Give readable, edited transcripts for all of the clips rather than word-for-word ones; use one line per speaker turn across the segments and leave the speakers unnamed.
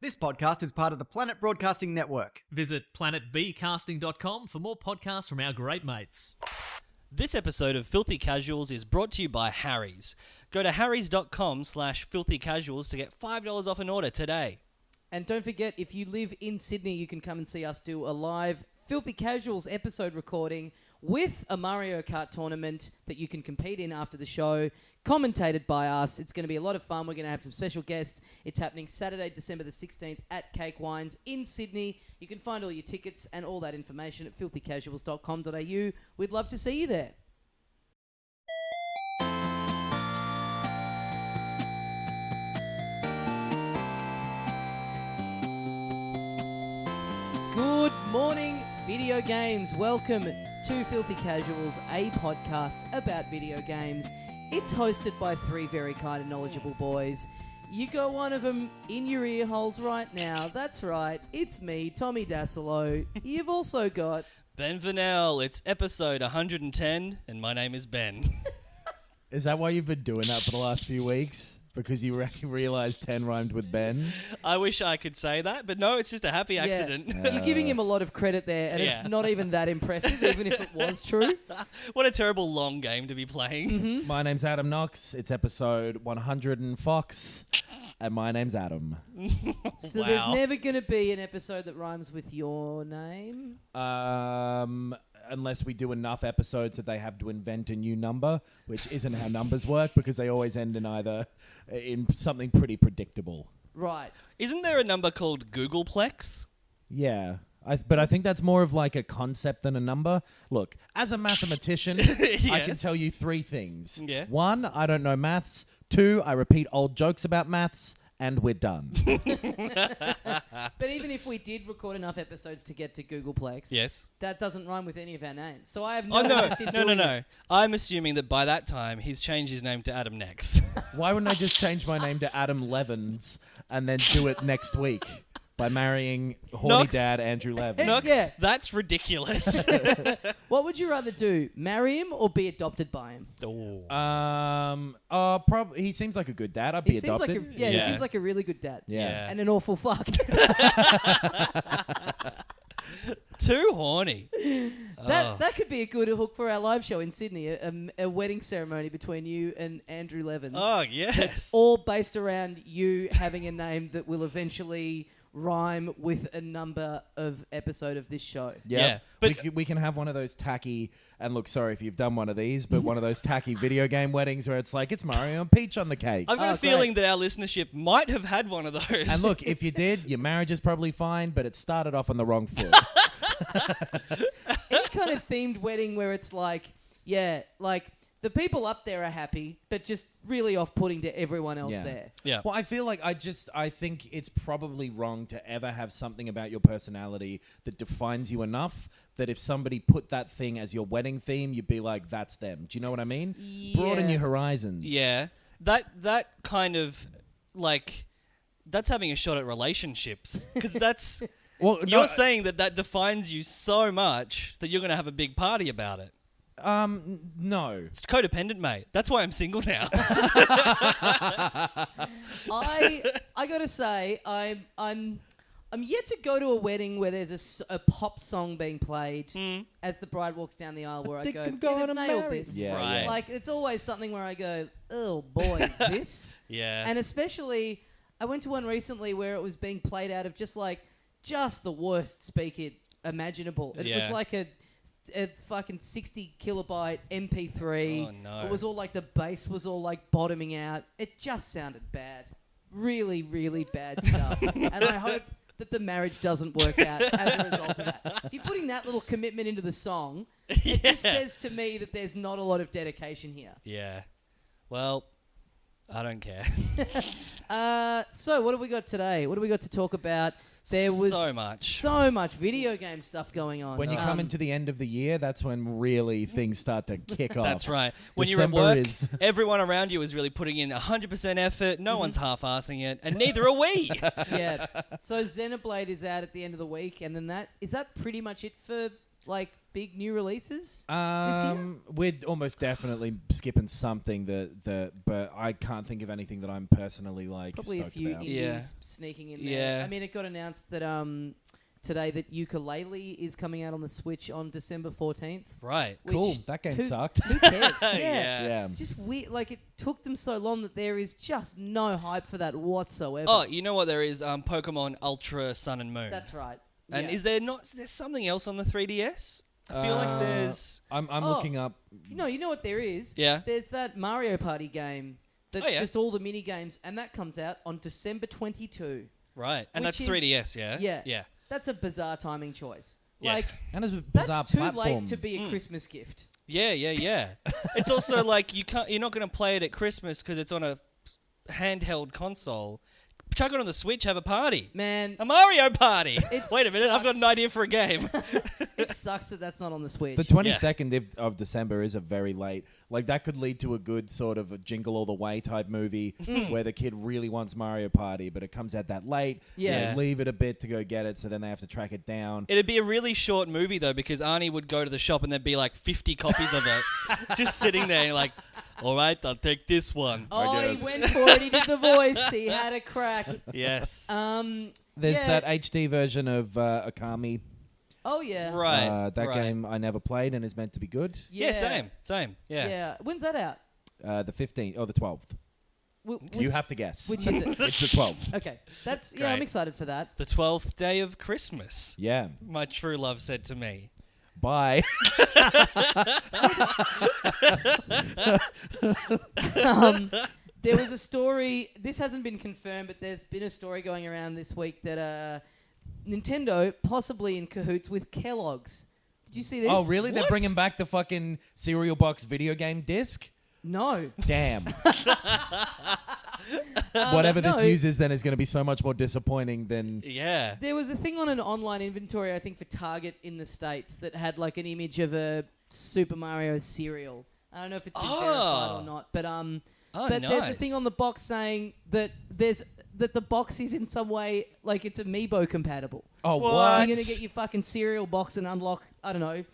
This podcast is part of the Planet Broadcasting Network.
Visit planetbcasting.com for more podcasts from our great mates.
This episode of Filthy Casuals is brought to you by Harry's. Go to harrys.com/filthycasuals to get $5 off an order today.
And don't forget, if you live in Sydney, you can come and see us do a live Filthy Casuals episode recording with a Mario Kart tournament that you can compete in after the show, commentated by us. It's going to be a lot of fun. We're going to have some special guests. It's happening Saturday, December the 16th at Cake Wines in Sydney. You can find all your tickets and all that information at filthycasuals.com.au. We'd love to see you there. Good morning, video games. Welcome to Filthy Casuals, a podcast about video games. It's hosted by three very kind and knowledgeable boys. You got one of them in your ear holes right now. That's right. It's me, Tommy Dasilo. You've also got...
Ben Vanel, it's episode 110, and my name is Ben.
Is that why you've been doing that for the last few weeks? Because you realised 10 rhymed with Ben?
I wish I could say that, but no, it's just a happy accident.
You're giving him a lot of credit there, and it's not even that impressive, even if it was true.
What a terrible long game to be playing.
Mm-hmm.
My name's Adam Knox. It's episode 100 and Fox. And my name's Adam.
So
Wow.
there's never going to be an episode that rhymes with your name?
Unless we do enough episodes that they have to invent a new number, which isn't how numbers work because they always end in something pretty predictable.
Right.
Isn't there a number called Googleplex?
Yeah. But I think that's more of like a concept than a number. Look, as a mathematician, I can tell you three things.
Yeah.
1, I don't know maths. 2, I repeat old jokes about maths. And we're done.
But even if we did record enough episodes to get to Googleplex,
Yes.
that doesn't rhyme with any of our names. So I have no
Oh, no,
interest in doing
no.
it.
I'm assuming that by that time, he's changed his name to Adam Nex.
Why wouldn't I just change my name to Adam Levins and then do it next week by marrying horny
Knox.
dad Andrew Levins?
Knox,
Yeah.
that's ridiculous.
What would you rather do? Marry him or be adopted by him?
Probably he seems like a good dad. I'd be
He seems like
adopted.
he
Yeah.
seems like a really good dad.
Yeah.
And an awful fuck.
Too horny.
That could be a good hook for our live show in Sydney, a wedding ceremony between you and Andrew Levins.
Oh, yes.
It's all based around you having a name that will eventually rhyme with a number of episode of this show.
Yeah,
but
but-
we can have one of those tacky, and look, sorry if you've done one of these, but one of those tacky video game weddings where it's like, it's Mario and Peach on the cake.
I've got
Oh,
a feeling
great.
that our listenership might have had one of those.
And look, if you did, your marriage is probably fine, but it started off on the wrong foot.
Any kind of themed wedding where it's like, like the people up there are happy, but just really off-putting to everyone else there.
Yeah.
Well, I feel like I think it's probably wrong to ever have something about your personality that defines you enough that if somebody put that thing as your wedding theme, you'd be like, that's them. Do you know what I mean? Broaden your horizons.
Yeah. That kind of, like, that's having a shot at relationships. Because that's...
Well,
You're saying that defines you so much that you're going to have a big party about it.
No.
It's codependent, mate. That's why I'm single now.
I gotta say, I'm yet to go to a wedding where there's a pop song being played as the bride walks down the aisle. Where I
think
go,
I'm going to
they've nailed
marry.
this.
Yeah,
Right.
yeah.
Like it's always something where I go, oh boy, this.
Yeah.
And especially, I went to one recently where it was being played out of just the worst speaker imaginable. It was
Yeah.
like a fucking 60 kilobyte MP3.
Oh, no.
It was all like the bass was all like bottoming out. It just sounded bad. Really, really bad stuff. And I hope that the marriage doesn't work out as a result of that. If you're putting that little commitment into the song, it just says to me that there's not a lot of dedication here.
Yeah. Well, I don't care.
So what have we got today? What do we got to talk about? There was
so much
video game stuff going on.
When you come into the end of the year, that's when really things start to kick off.
That's right. When
December
you're at work,
is-
everyone around you is really putting in 100% effort. No one's half-assing it, and neither are we.
yeah. So Xenoblade is out at the end of the week, and then is that pretty much it for like big new releases this year?
We're almost definitely skipping something but I can't think of anything that I'm personally like
Probably a
stoked
few
about.
indies
Yeah.
sneaking in there.
Yeah.
I mean, it got announced that today that Ukulele is coming out on the Switch on December 14th.
Right.
Which-
Cool. That game
who-
sucked.
Who cares? yeah.
Yeah.
Just weird. Like, it took them so long that there is just no hype for that whatsoever.
Oh, you know what there is? Pokemon Ultra Sun and Moon.
That's right.
And
yeah.
is there something else on the 3DS? I feel like there's...
I'm
Oh.
looking up.
No, you know what there is?
Yeah.
There's that Mario Party game that's
yeah.
just all the mini games, and that comes out on December 22.
Right. And
Which
that's
is-
3DS, yeah?
Yeah.
Yeah.
That's a bizarre timing choice.
Yeah.
Like,
And it's a bizarre
that's too
platform.
late to be a Christmas gift.
Yeah. It's also like you're not going to play it at Christmas because it's on a handheld console. Chuck it on the Switch, have a party.
Man,
A Mario Party.
It
Wait a minute, I've got an
sucks.
idea for a game.
it sucks that that's not on the Switch.
The 22nd of December is a very late. Like, that could lead to a good sort of a Jingle All the Way type movie where the kid really wants Mario Party, but it comes out that late.
Yeah.
They leave it a bit to go get it, so then they have to track it down.
It'd be a really short movie though, because Arnie would go to the shop and there'd be like 50 copies of it, just sitting there, and like, all right, I'll take this one.
oh,
I
he
guess.
went for it. He did the voice. He had a crack.
Yes.
There's
yeah.
that HD version of Akami.
Oh, yeah.
Right.
That
right.
game I never played and is meant to be good.
Yeah, same. Yeah.
Yeah. When's that out?
The 15th or the 12th. You have to guess.
Which is it?
It's the 12th.
Okay. That's yeah, I'm
Great.
excited for that.
The 12th day of Christmas,
Yeah.
my true love said to me.
Bye.
There was a story, this hasn't been confirmed, but there's been a story going around this week that Nintendo possibly in cahoots with Kellogg's. Did you see this?
Oh, really? They're
What?
bringing back the fucking cereal box video game disc?
No.
Damn. Whatever this
no.
news is then is going to be so much more disappointing than...
Yeah.
There was a thing on an online inventory, I think, for Target in the States that had like an image of a Super Mario cereal. I don't know if it's been verified or not, but but there's a thing
nice.
on the box saying that that the box is in some way like it's amiibo compatible.
Oh,
What?
what?
So you're gonna get your fucking cereal box and unlock, I don't know,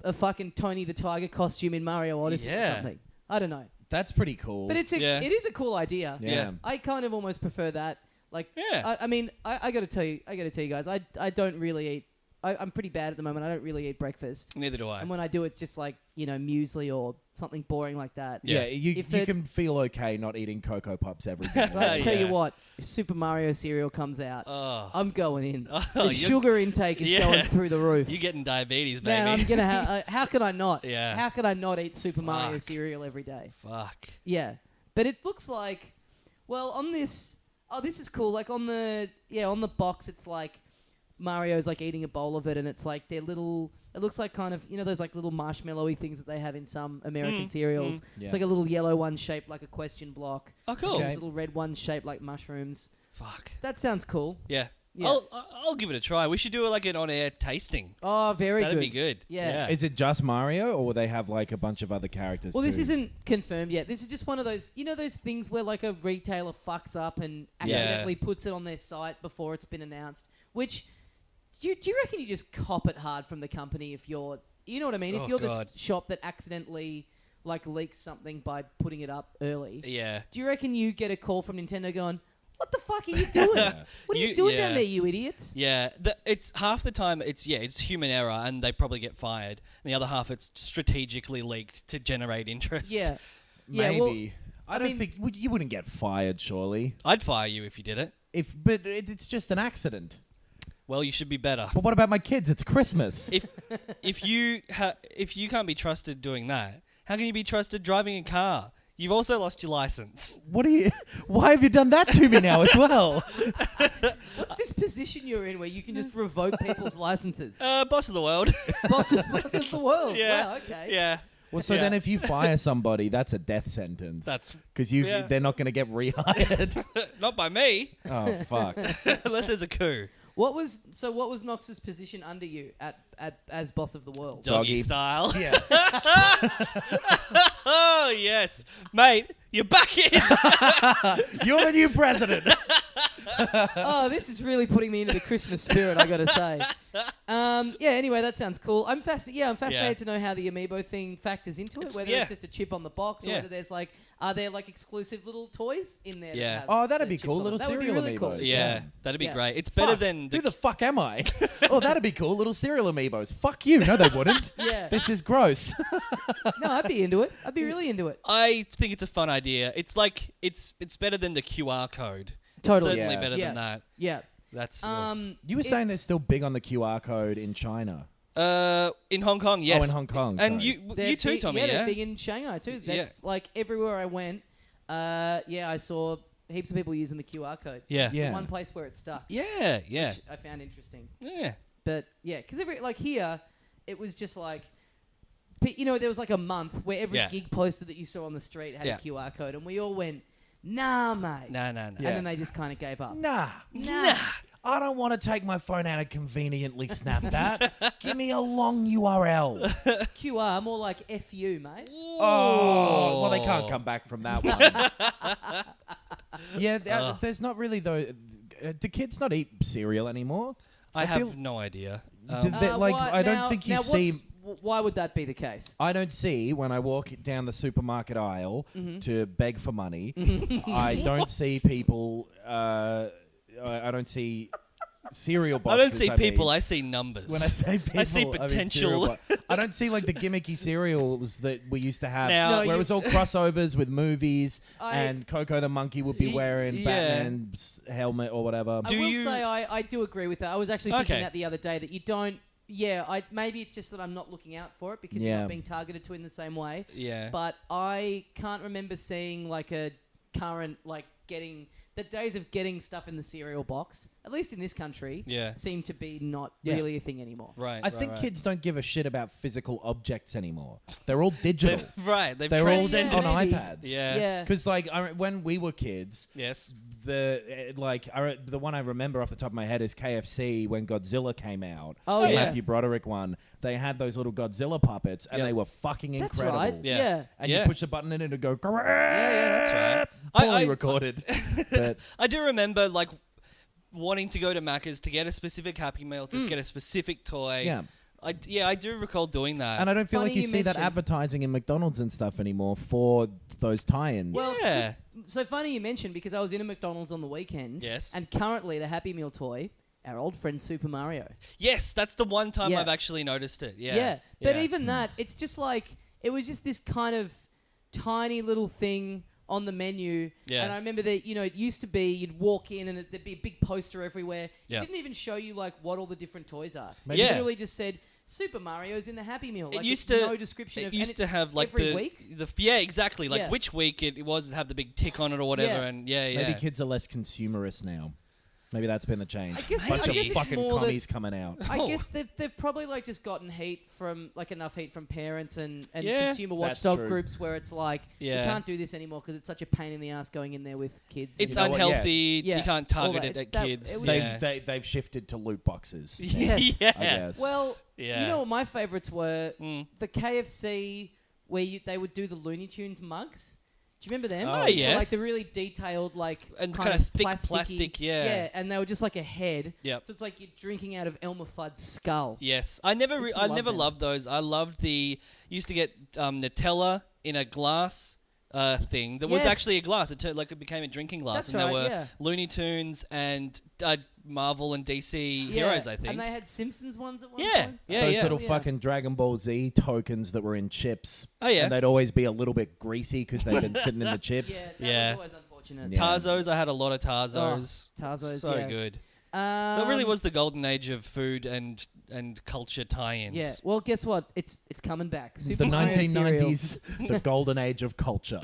a fucking Tony the Tiger costume in Mario Odyssey or
Yeah.
something. I don't know,
That's pretty cool.
but it is a cool idea.
Yeah.
I kind of almost prefer that. Like,
Yeah.
I mean, I got to tell you guys, I don't really eat. I'm pretty bad at the moment. I don't really eat breakfast,
Neither do I.
and when I do, it's just like muesli or something boring like that.
Yeah,
Yeah.
you
If it-
can feel okay not eating Cocoa Pups every day.
But I tell you
Yes.
what, if Super Mario cereal comes out,
Oh.
I'm going in.
Oh,
The
you're-
sugar intake is
Yeah.
going through the roof.
You're getting diabetes, baby.
Man, I'm gonna. How could I not?
Yeah.
How could I not eat Super Mario
Fuck.
cereal every day?
Fuck.
Yeah, but it looks like, well, on this. Oh, this is cool. Like on the box, it's like Mario's like eating a bowl of it, and it's like they're little. It looks like kind of those like little marshmallowy things that they have in some American cereals.
Yeah.
It's like a little yellow one shaped like a question block.
Oh, cool.
And
Okay.
there's little red ones shaped like mushrooms.
Fuck.
That sounds cool.
Yeah.
Yeah.
I'll give it a try. We should do like an on-air tasting.
Oh, very
That'd
good.
be good.
Yeah.
Is it just Mario, or will they have like a bunch of other characters?
Well, this
too?
isn't confirmed yet. This is just one of those, those things where like a retailer fucks up and accidentally puts it on their site before it's been announced. Which, do you reckon you just cop it hard from the company if you're, you know what I mean?
Oh,
if you're the
God.
shop that accidentally like leaks something by putting it up early,
Yeah.
do you reckon you get a call from Nintendo going, "What the fuck are you doing? What are you doing down there, you idiots?"
Yeah, it's half the time it's human error and they probably get fired. And the other half it's strategically leaked to generate interest.
Yeah. Yeah, well,
Maybe. I don't think you wouldn't get fired, surely.
I'd fire you if you did it.
But it's just an accident.
Well, you should be better.
But what about my kids? It's Christmas.
If you can't be trusted doing that, how can you be trusted driving a car? You've also lost your license.
Why have you done that to me now as well?
What's this position you're in where you can just revoke people's licenses?
Boss of the world.
Boss of the world.
Yeah.
Wow, okay.
Yeah.
Well, so
Yeah.
then if you fire somebody, that's a death sentence.
That's-
because
yeah.
they're not going to get rehired.
Not by me,
Oh fuck!
unless there's a coup.
What was Knox's position under you as boss of the world?
Doggy
Doggy.
style.
Yeah.
Oh, yes. Mate, you're back in.
You're the new president.
Oh, this is really putting me into the Christmas spirit, I gotta say. Yeah, anyway, that sounds cool. I'm fascinated to know how the amiibo thing factors into it, whether it's just a chip on the box or whether there's like, are there like exclusive little toys in there?
Yeah.
That have
Oh, that'd
the
be
chips
cool.
on
Little
them? That would be
cereal
really
amiibos.
cool.
Yeah, that'd be
Yeah.
great. It's better
Fuck,
than
who the fuck am I? Oh, that'd be cool. Little cereal amiibos. Fuck you. No, they wouldn't.
Yeah.
This is gross.
No, I'd be into it. I'd be really into it.
I think it's a fun idea. It's like it's better than the QR code.
Totally.
It's certainly
Yeah.
better
Yeah.
than that.
Yeah.
That's
You were saying they're
It's-
still big on the QR code in China.
in Hong Kong, yes.
Oh, in Hong Kong.
And
sorry.
They're
you too,
big,
Tommy.
Yeah,
Yeah,
they're big in Shanghai too. That's like everywhere I went. I saw heaps of people using the QR code.
yeah,
Yeah.
One place where it's stuck.
yeah, yeah,
Which I found interesting.
yeah.
But yeah, because here, it was just like, there was like a month where every
Yeah.
gig poster that you saw on the street had
Yeah.
a QR code, and we all went, "Nah, mate."
No.
And then they just kind of gave up.
Nah. I don't want to take my phone out and conveniently snap that. Give me a long URL.
QR, more like FU, mate.
Oh, well, they can't come back from that one. Yeah, there's not really though. Do kids not eat cereal anymore?
I
feel-
have no idea.
I don't think you see.
Why would that be the case?
I don't see when I walk down the supermarket aisle to beg for money. I don't see people. I don't see cereal
I
boxes.
don't see people. I see numbers.
When I say people,
I see
mean
potential.
cereal I don't see like the gimmicky cereals that we used to have,
Now-
where it was all crossovers with movies,
I-
and Coco the monkey would be wearing
yeah.
Batman's helmet or whatever.
Do
I will
you-
say I do agree with that. I was actually thinking
Okay.
that the other day that you don't. Yeah, maybe it's just that I'm not looking out for it because you're
Yeah.
not being targeted to in the same way.
Yeah.
But I can't remember seeing like a current getting the days of getting stuff in the cereal box, at least in this country,
Yeah.
seem to be not
Yeah.
really a thing anymore.
Right.
I think kids don't give a shit about physical objects anymore. They're all digital.
They've
They're all
transcended.
on
maybe.
iPads.
Yeah.
Yeah.
Because when we were kids,
Yes.
the one I remember off the top of my head is KFC when Godzilla came out.
Oh,
the
yeah.
Matthew Broderick one. They had those little Godzilla puppets, and
Yep.
they were fucking
That's
incredible.
right.
Yeah.
Yeah.
And
Yeah.
you push the button in it and go.
Yeah, that's right.
Poorly recorded, but
I do remember wanting to go to Macca's to get a specific Happy Meal, to get a specific toy.
yeah.
I do recall doing that.
And I don't feel
Funny
like you
you
see that
mentioned-
advertising in McDonald's and stuff anymore for those tie-ins.
Well,
yeah.
So funny you mentioned because I was in a McDonald's on the weekend.
Yes.
And currently the Happy Meal toy, our old friend Super Mario.
Yes, that's the one time
Yeah.
I've actually noticed it. Yeah.
Yeah. But
Yeah.
even that, it's just like, it was just this kind of tiny little thing on the menu.
Yeah.
And I remember that, it used to be you'd walk in and there'd be a big poster everywhere.
Yeah.
It didn't even show you what all the different toys are.
Maybe-
It
Yeah.
literally just said Super Mario's in the Happy Meal.
It
Like,
used
with
to.
no description
It
of
used
and
to have
every
the
week.
yeah, exactly.
Yeah.
Which week it was have the big tick on it or whatever.
Yeah.
And yeah.
Maybe kids are less consumerist now. Maybe that's been the change.
I guess-
Bunch
I
of
guess it's
fucking
more that-
commies coming out.
I guess they've probably just gotten heat from enough heat from parents and
Yeah,
consumer
that's
watchdog
true.
groups where it's like
Yeah.
you can't do this anymore because it's such a pain in the ass going in there with kids.
It's
You know what, yeah.
unhealthy.
Yeah.
You can't
All
target
that-
it at
that-
kids.
it was-
Yeah.
They've shifted to loot boxes.
Yes.
yeah.
I guess.
Well,
Yeah.
you know what my favourites were?
Mm.
The KFC where they would do the Looney Tunes mugs. Do you remember them?
Oh,
Which were,
yes.
like the really detailed,
And
kind
kinda
of
thick
plasticky-
plastic, yeah.
Yeah, and they were just like a head.
Yep.
So it's like you're drinking out of Elmer Fudd's skull.
Yes, I never
Used to love them.
loved those. I loved used to get Nutella in a glass thing that was
Yes.
actually a glass. It became a drinking glass,
That's
and there
right,
were
yeah.
Looney Tunes and Marvel and DC
Yeah,
heroes. I think.
And they had Simpsons ones at one
Yeah,
point.
yeah,
Those
yeah.
little
Yeah.
fucking Dragon Ball Z tokens that were in chips.
Oh, yeah.
And they'd always be a little bit greasy because they'd been sitting in the
Yeah,
chips.
that
Yeah.
was always unfortunate.
Yeah.
Tarzos. I had a lot of Tarzos.
Oh, Tarzos,
so
yeah.
good. That really was the golden age of food and culture tie-ins.
Yeah. Well, guess what? It's coming back. Super
The
Mario
1990s, the golden age of culture.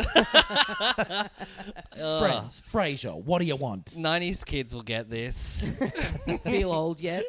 Ugh.
Friends, Frasier, what do you want?
90s kids will get this.
cereal. Feel old yet?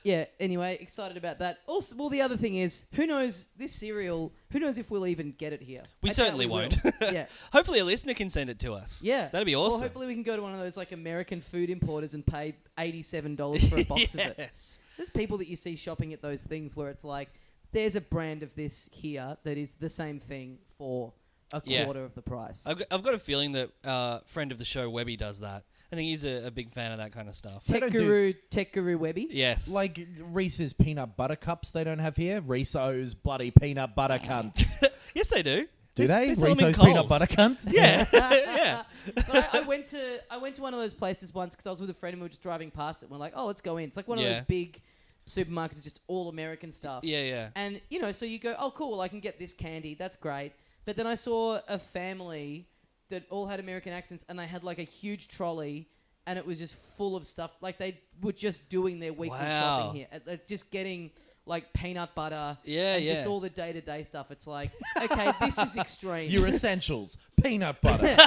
Yeah. Anyway, excited about that. Also, well, the other thing is, who knows this cereal? Who knows if we'll even get it here?
We
I doubt
certainly
we will.
won't.
Yeah.
Hopefully a listener can send it to us.
Yeah.
That'd be
Or
awesome.
hopefully we can go to one of those American food importers and pay $87 for a box of it.
Yes.
There's people that you see shopping at those things where it's like, there's a brand of this here that is the same thing for a
Yeah.
quarter of the price.
I've got a feeling that friend of the show, Webby, does that. I think he's a big fan of that kind of stuff.
They
Tech
don't
Guru Webby.
Yes.
Like Reese's peanut butter cups they don't have here. Reese's bloody peanut butter cunts.
Yes, they do.
Do they?
sell them in
Reese's peanut
Coles.
butter cunts?
Yeah. Yeah.
But I went to one of those places once because I was with a friend and we were just driving past it. And we're like, oh, let's go in. It's like one of those big supermarkets, just all American stuff.
Yeah, yeah.
And, you know, so you go, oh, cool, well, I can get this candy. That's great. But then I saw a family that all had American accents and they had like a huge trolley and it was just full of stuff. Like they were just doing their weekly shopping here. They're just getting like peanut butter and just all the day-to-day stuff. It's like, okay, this is extreme.
Your essentials. Peanut butter.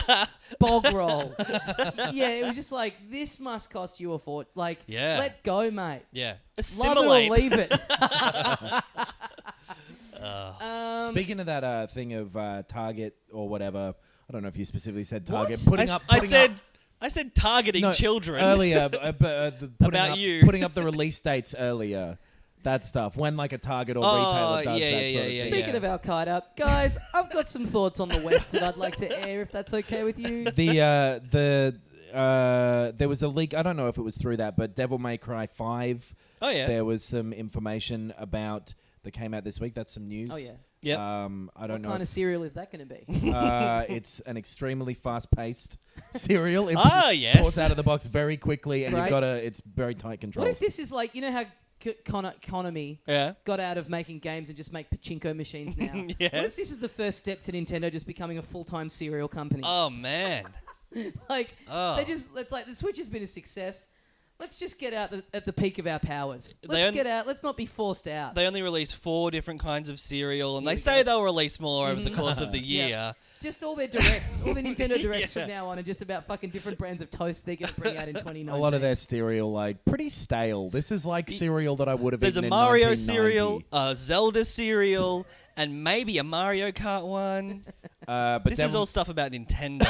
Bog roll. Yeah, it was just like, this must cost you a fort. Like, let go, mate.
Yeah.
Love it or leave it.
Speaking of that thing of Target or whatever, I don't know if you specifically said Target.
What?
I said targeting children.
Earlier. Putting up the release dates earlier. That stuff. When like a Target or retailer does that sort of thing.
Speaking of Al-Qaeda, guys, I've got some thoughts on the West that I'd like to air, if that's okay with you.
There was a leak. I don't know if it was through that, but Devil May Cry 5.
Oh, yeah.
There was some information about that came out this week. That's some news.
Oh, yeah.
Yep.
I don't know.
What kind of cereal is that going to be?
It's an extremely fast-paced cereal. It
yes.
pours out of the box very quickly, and it's very tight control.
What if this is like, you know how Konami got out of making games and just make pachinko machines now?
Yes.
What if this is the first step to Nintendo just becoming a full-time cereal company?
Oh, man.
It's like the Switch has been a success. Let's just get out at the peak of our powers. Get out. Let's not be forced out.
They only release 4 different kinds of cereal, and they say they'll release more over the course of the year.
Yeah. Just all their directs, all the Nintendo directs from now on are just about fucking different brands of toast they're going to bring out in 2019.
A lot of their cereal, like, pretty stale. This is like cereal that I would have
There's
eaten
a
in
Mario
1990.
cereal, a Zelda cereal, and maybe a Mario Kart one.
But
this is all stuff about Nintendo.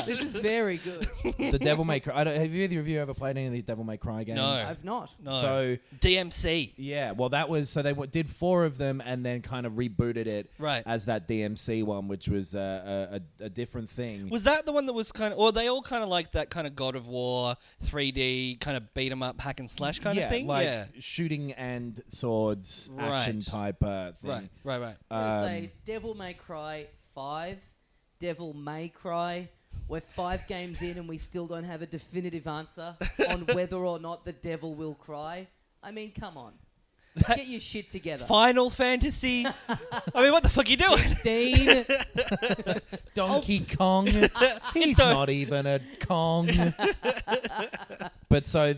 This is very good.
The Devil May Cry. Have either of you ever played any of the Devil May Cry games?
No.
I've not.
No.
So
DMC.
yeah, well that was so they did 4 of them and then kind of rebooted it as that DMC one, which was a different thing.
Was that the one that was kind of, or they all kind of like that kind of God of War 3D kind of beat 'em up hack and slash kind of thing?
Like shooting and swords action type thing.
Right.
I'm going to say Devil May Cry 5, Devil May Cry. We're 5 games in and we still don't have a definitive answer on whether or not the devil will cry. I mean, come on. Get your shit together.
Final Fantasy. I mean, what the fuck are you doing?
15.
Donkey Kong. He's not even a Kong. But so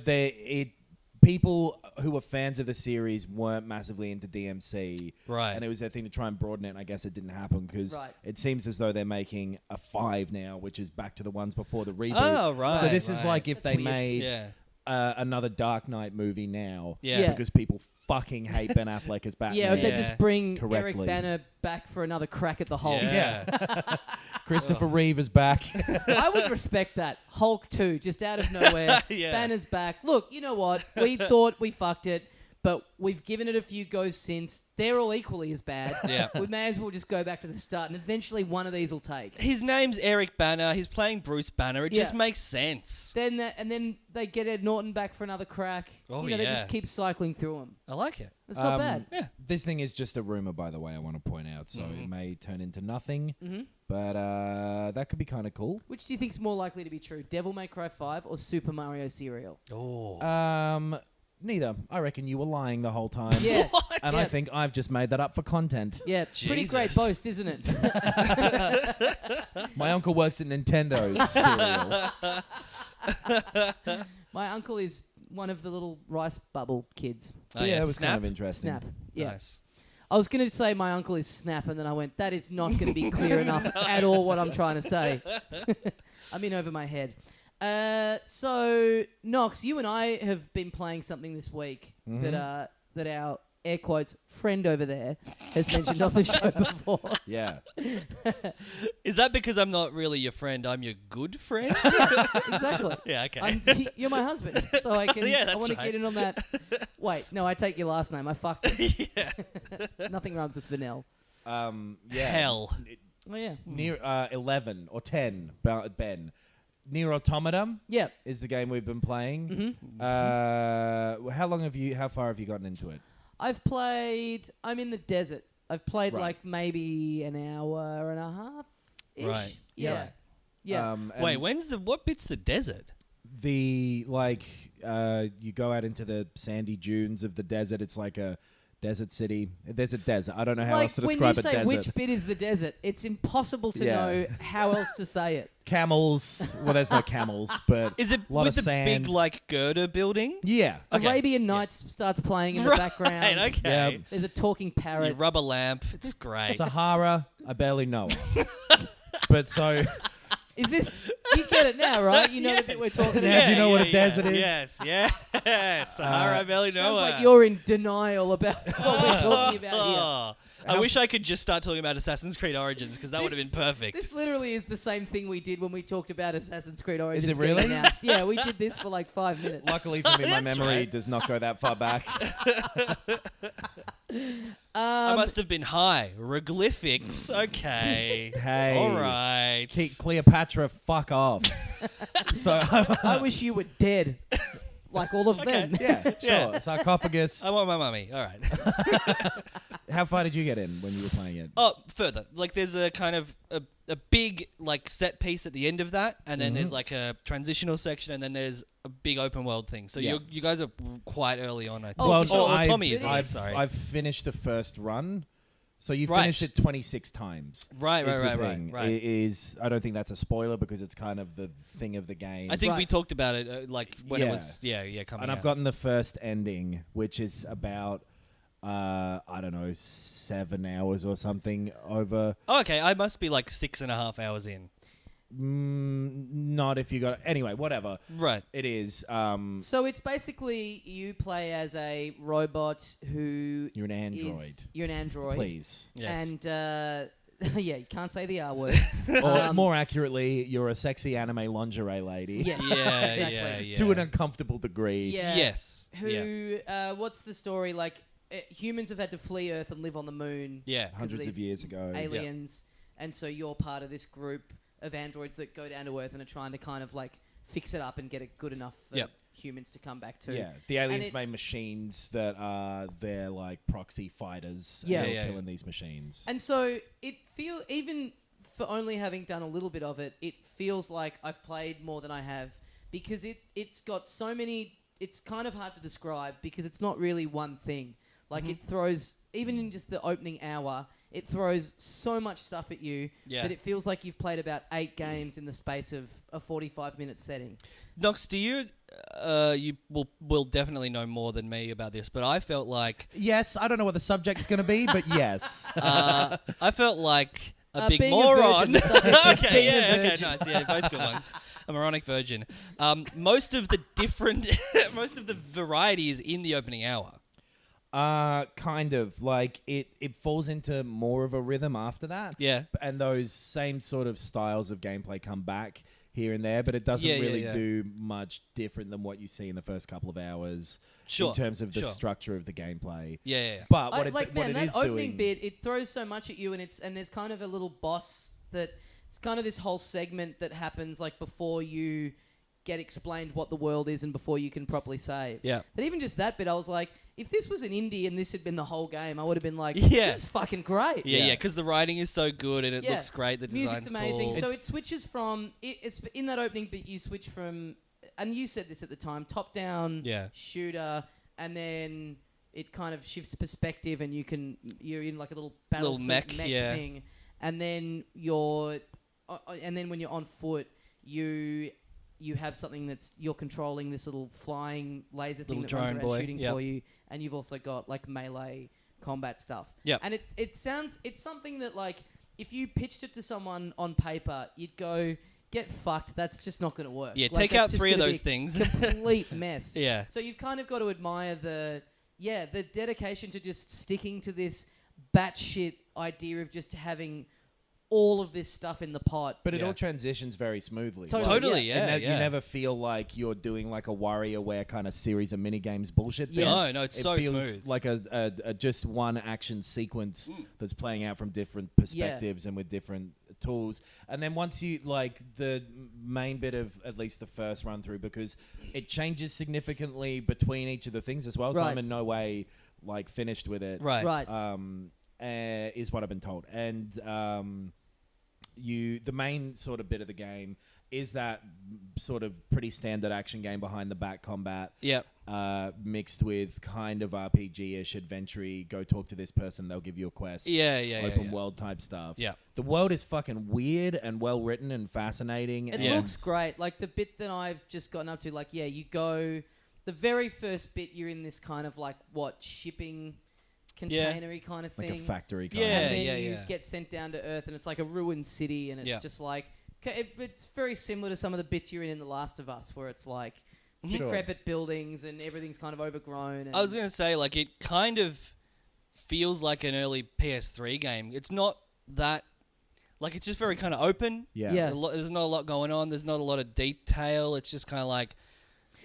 people who were fans of the series weren't massively into DMC.
Right.
And it was their thing to try and broaden it, and I guess it didn't happen because it seems as though they're making a 5 now, which is back to the ones before the reboot.
Oh, right.
So this is like if
That's
they
weird.
made another Dark Knight movie now
Yeah.
because people fucking hate Ben Affleck as Batman.
Yeah, they just bring
correctly.
Eric Banner back for another crack at the Hulk.
Yeah. Christopher Reeve is back.
I would respect that. Hulk 2, just out of nowhere.
Yeah.
Banner's back. Look, you know what? We thought we fucked it, but we've given it a few goes since. They're all equally as bad.
Yeah.
We may as well just go back to the start, and eventually one of these will take.
His name's Eric Banner. He's playing Bruce Banner. It just makes sense.
Then they get Ed Norton back for another crack.
Oh,
They just keep cycling through them.
I like it.
It's not bad.
Yeah.
This thing is just a rumor, by the way, I want to point out, so it may turn into nothing, but that could be kind of cool.
Which do you think's more likely to be true? Devil May Cry 5 or Super Mario Cereal?
Oh.
Neither. I reckon you were lying the whole time.
Yeah.
And I think I've just made that up for content.
Yeah, pretty great
Jesus.
boast, isn't it?
My uncle works at Nintendo's cereal.
My uncle is one of the little rice bubble kids.
Oh,
Yeah, it was
Snap.
kind of interesting.
Snap. Yeah.
Nice.
I was going to say my uncle is Snap, and then I went, that is not going to be clear enough at all what I'm trying to say. I'm in over my head. So, Knox, you and I have been playing something this week that our air quotes friend over there has mentioned on the show before.
Yeah.
Is that because I'm not really your friend? I'm your good friend?
Exactly.
Yeah, okay.
You're my husband, so I can.
Yeah,
I
that's
want to
right.
get in on that. Wait, no, I take your last name. I fucked it.
Yeah.
Nothing rhymes with Vanel.
Yeah.
Hell.
Oh yeah.
Near 11 or 10, Ben. Nier Automata
Yeah.
is the game we've been playing.
Mm-hmm.
How far have you gotten into it?
I'm in the desert. I've played
Right.
like maybe an hour and a half ish.
Right.
Yeah.
Right.
Yeah.
And
Wait, what bit's the desert?
you go out into the sandy dunes of the desert. It's like a desert city. There's a desert. I don't know how
like
else to
when
describe
you
a
say
desert.
which bit is the desert, it's impossible to
Yeah.
know how else to say it.
Camels. Well, there's no camels, but
Is it
a lot
with
of
the
sand.
big like girder building?
Yeah.
Okay.
Arabian Nights starts playing in the background.
Right, okay.
Yeah.
There's a talking
You
parrot.
rub a lamp. It's great.
Sahara. I barely know it. But so
Is this? You get it now, right? You know the bit we're talking
Now
about.
do you know what a desert is?
Yes. Sahara Valley
Sounds
Noah.
like you're in denial about what we're talking about here.
Oh, I wish I could just start talking about Assassin's Creed Origins because that would have been perfect.
This literally is the same thing we did when we talked about Assassin's Creed Origins.
it
getting
really?
announced. Yeah, we did this for like 5 minutes.
luckily for me, my
That's
memory
right.
does not go that far back.
I must have been high. Hieroglyphics. Okay.
Hey.
All right.
Cleopatra, fuck off. So
I wish you were dead, like all of them.
yeah, sure.
Yeah.
Sarcophagus.
I want my mummy. All right.
How far did you get in when you were playing it?
Oh, further. Like there's a kind of a big like set piece at the end of that, and then there's like a transitional section, and then there's a big open world thing. So
Yeah.
you guys are quite early on, I think.
Oh, for sure.
Or
I've-
Tommy is.
I've,
Sorry.
I've finished the first run. So you
Right.
finished it 26 times.
Right,
is the
right,
thing.
right.
It is. I don't think that's a spoiler because it's kind of the thing of the game.
I think we
Right.
talked about it like when it
Yeah.
was coming
and
out.
I've gotten the first ending, which is about I don't know, 7 hours or something over.
Oh, okay, I must be like 6.5 hours in.
Not if you got anyway. Whatever
Right.
it is.
So it's basically you play as a robot who
You're an android.
you're an android.
Please.
Yes.
And yeah, you can't say the R word.
Or more accurately, you're a sexy anime lingerie lady.
Yes.
yeah,
exactly.
yeah.
To an uncomfortable degree.
Yeah.
Yes.
Who? What's the story? Like humans have had to flee Earth and live on the moon.
Yeah.
Hundreds of years ago.
Aliens, and so you're part of this group of androids that go down to Earth and are trying to kind of like fix it up and get it good enough for
Yep.
humans to come back to.
Yeah, the aliens
it-
made machines that are their like proxy fighters.
Yeah.
and they're
Yeah, yeah,
killing these machines.
And so it even for only having done a little bit of it, it feels like I've played more than I have because it's got so many. It's kind of hard to describe because it's not really one thing. Like it throws even in just the opening hour, it throws so much stuff at you
Yeah.
that it feels like you've played about 8 games in the space of a 45-minute setting.
Nox, do you will definitely know more than me about this, but I felt like
Yes, I don't know what the subject's going to be, but yes.
I felt like a big
being a
moron.
virgin, the subject is
okay,
being a
yeah, okay,
virgin.
nice. Yeah, both good ones. A moronic virgin. Most of the variety is in the opening hour.
Kind of. Like, it falls into more of a rhythm after that.
Yeah.
And those same sort of styles of gameplay come back here and there, but it doesn't
Yeah, yeah,
really
yeah.
do much different than what you see in the first couple of hours
Sure,
in terms of the
sure.
structure of the gameplay.
Yeah.
But
I,
what it,
like
what
man,
it
that
is
opening
doing...
bit, it throws so much at you, and there's kind of a little boss that it's kind of this whole segment that happens like before you get explained what the world is and before you can properly save.
Yeah.
But even just that bit, I was like, if this was an indie and this had been the whole game, I would have been like,
Yeah.
this is fucking great.
Yeah, because the writing is so good and it
Yeah.
looks great. The
Music's
design's
amazing.
cool.
So it switches from it's in that opening bit. You switch from, and you said this at the time, top down
Yeah.
shooter, and then it kind of shifts perspective, and you're in like a little battle
Little
suit
mech, yeah.
thing, and then when you're on foot, you have something that's you're controlling this little flying laser thing
Little
that runs
drone
around
boy,
shooting
yep.
for you, and you've also got like melee combat stuff.
Yep.
And it's something that like if you pitched it to someone on paper, you'd go, get fucked. That's just not going to work.
Yeah,
Like,
take out
that's just
3 of
gonna
those
be
things.
a complete mess.
Yeah.
So you've kind of got to admire the dedication to just sticking to this batshit idea of just having all of this stuff in the pot.
But it
Yeah.
all transitions very smoothly.
Totally,
yeah.
yeah.
You never feel like you're doing like a WarioWare kind of series of minigames bullshit thing.
Yeah. No, it's
It
so
feels
smooth.
like a just one action sequence that's playing out from different perspectives and with different tools. And then once you like the main bit of at least the first run through, because it changes significantly between each of the things as well. So
Right.
I'm in no way like finished with it.
Right.
Is what I've been told. And the main sort of bit of the game is that sort of pretty standard action game behind the back combat.
Yep.
Mixed with kind of RPG-ish, adventure-y, go talk to this person, they'll give you a quest. Open world type stuff.
Yeah.
The world is fucking weird and well written and fascinating.
It
and
looks great. Like the bit that I've just gotten up to, like, yeah, you go, the very first bit, you're in this kind of like, shipping containery kind of thing.
like a factory kind
Yeah,
of
And
thing.
then you get sent down to Earth and it's like a ruined city and it's just like, it's very similar to some of the bits you're in The Last of Us where it's like decrepit buildings and everything's kind of overgrown. And
I was going to say, like, it kind of feels like an early PS3 game. It's not that... Like, it's just very kind of open.
Yeah.
Yeah.
There's not a lot going on. There's not a lot of detail. It's just kind of like...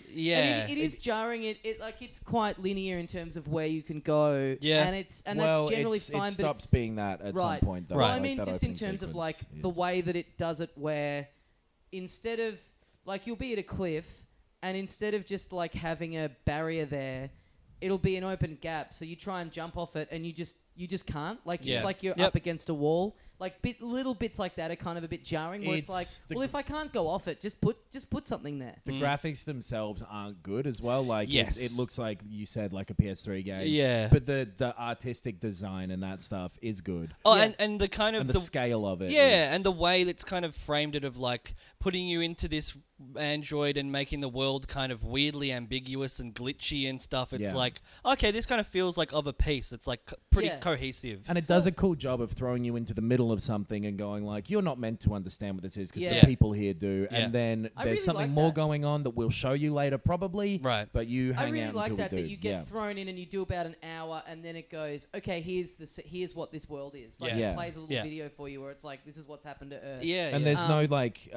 Yeah.
And it is jarring. It's quite linear in terms of where you can go.
Yeah.
And that's generally fine.
It stops
but
being that at some point. Though.
Right.
Well, I
Like,
mean,
that
just in
opening
terms of
sequence
like the way that it does it, where instead of like you'll be at a cliff, and instead of just like having a barrier there, it'll be an open gap. So you try and jump off it, and you just can't. Like
Yeah.
it's like you're
Yep.
up against a wall. Like little bits like that are kind of a bit jarring. Where it's like,
the
well, if I can't go off it, just put something there.
The graphics themselves aren't good as well. Like
Yes.
it looks like you said, like a PS3 game.
Yeah.
But the artistic design and that stuff is good.
Oh,
Yeah.
and the kind of...
And the scale of it.
Yeah,
is-
and the way that's kind of framed it of like putting you into this android and making the world kind of weirdly ambiguous and glitchy and stuff. It's
Yeah.
like, okay, this kind of feels like of a piece. It's like pretty
Yeah.
cohesive.
And it does a cool job of throwing you into the middle of something and going like, you're not meant to understand what this is because
Yeah.
the people here do.
Yeah.
And then
I
there's
really
something
like
more
that.
going on that we'll show you later probably.
Right.
But you
I
hang
really
out
like
until
that
we do.
that you get
Yeah.
thrown in and you do about an hour and then it goes, okay, here's what this world is. Like
Yeah.
it plays a little
Yeah.
video for you where it's like, this is what's happened to Earth.
Yeah,
And
yeah.
there's no like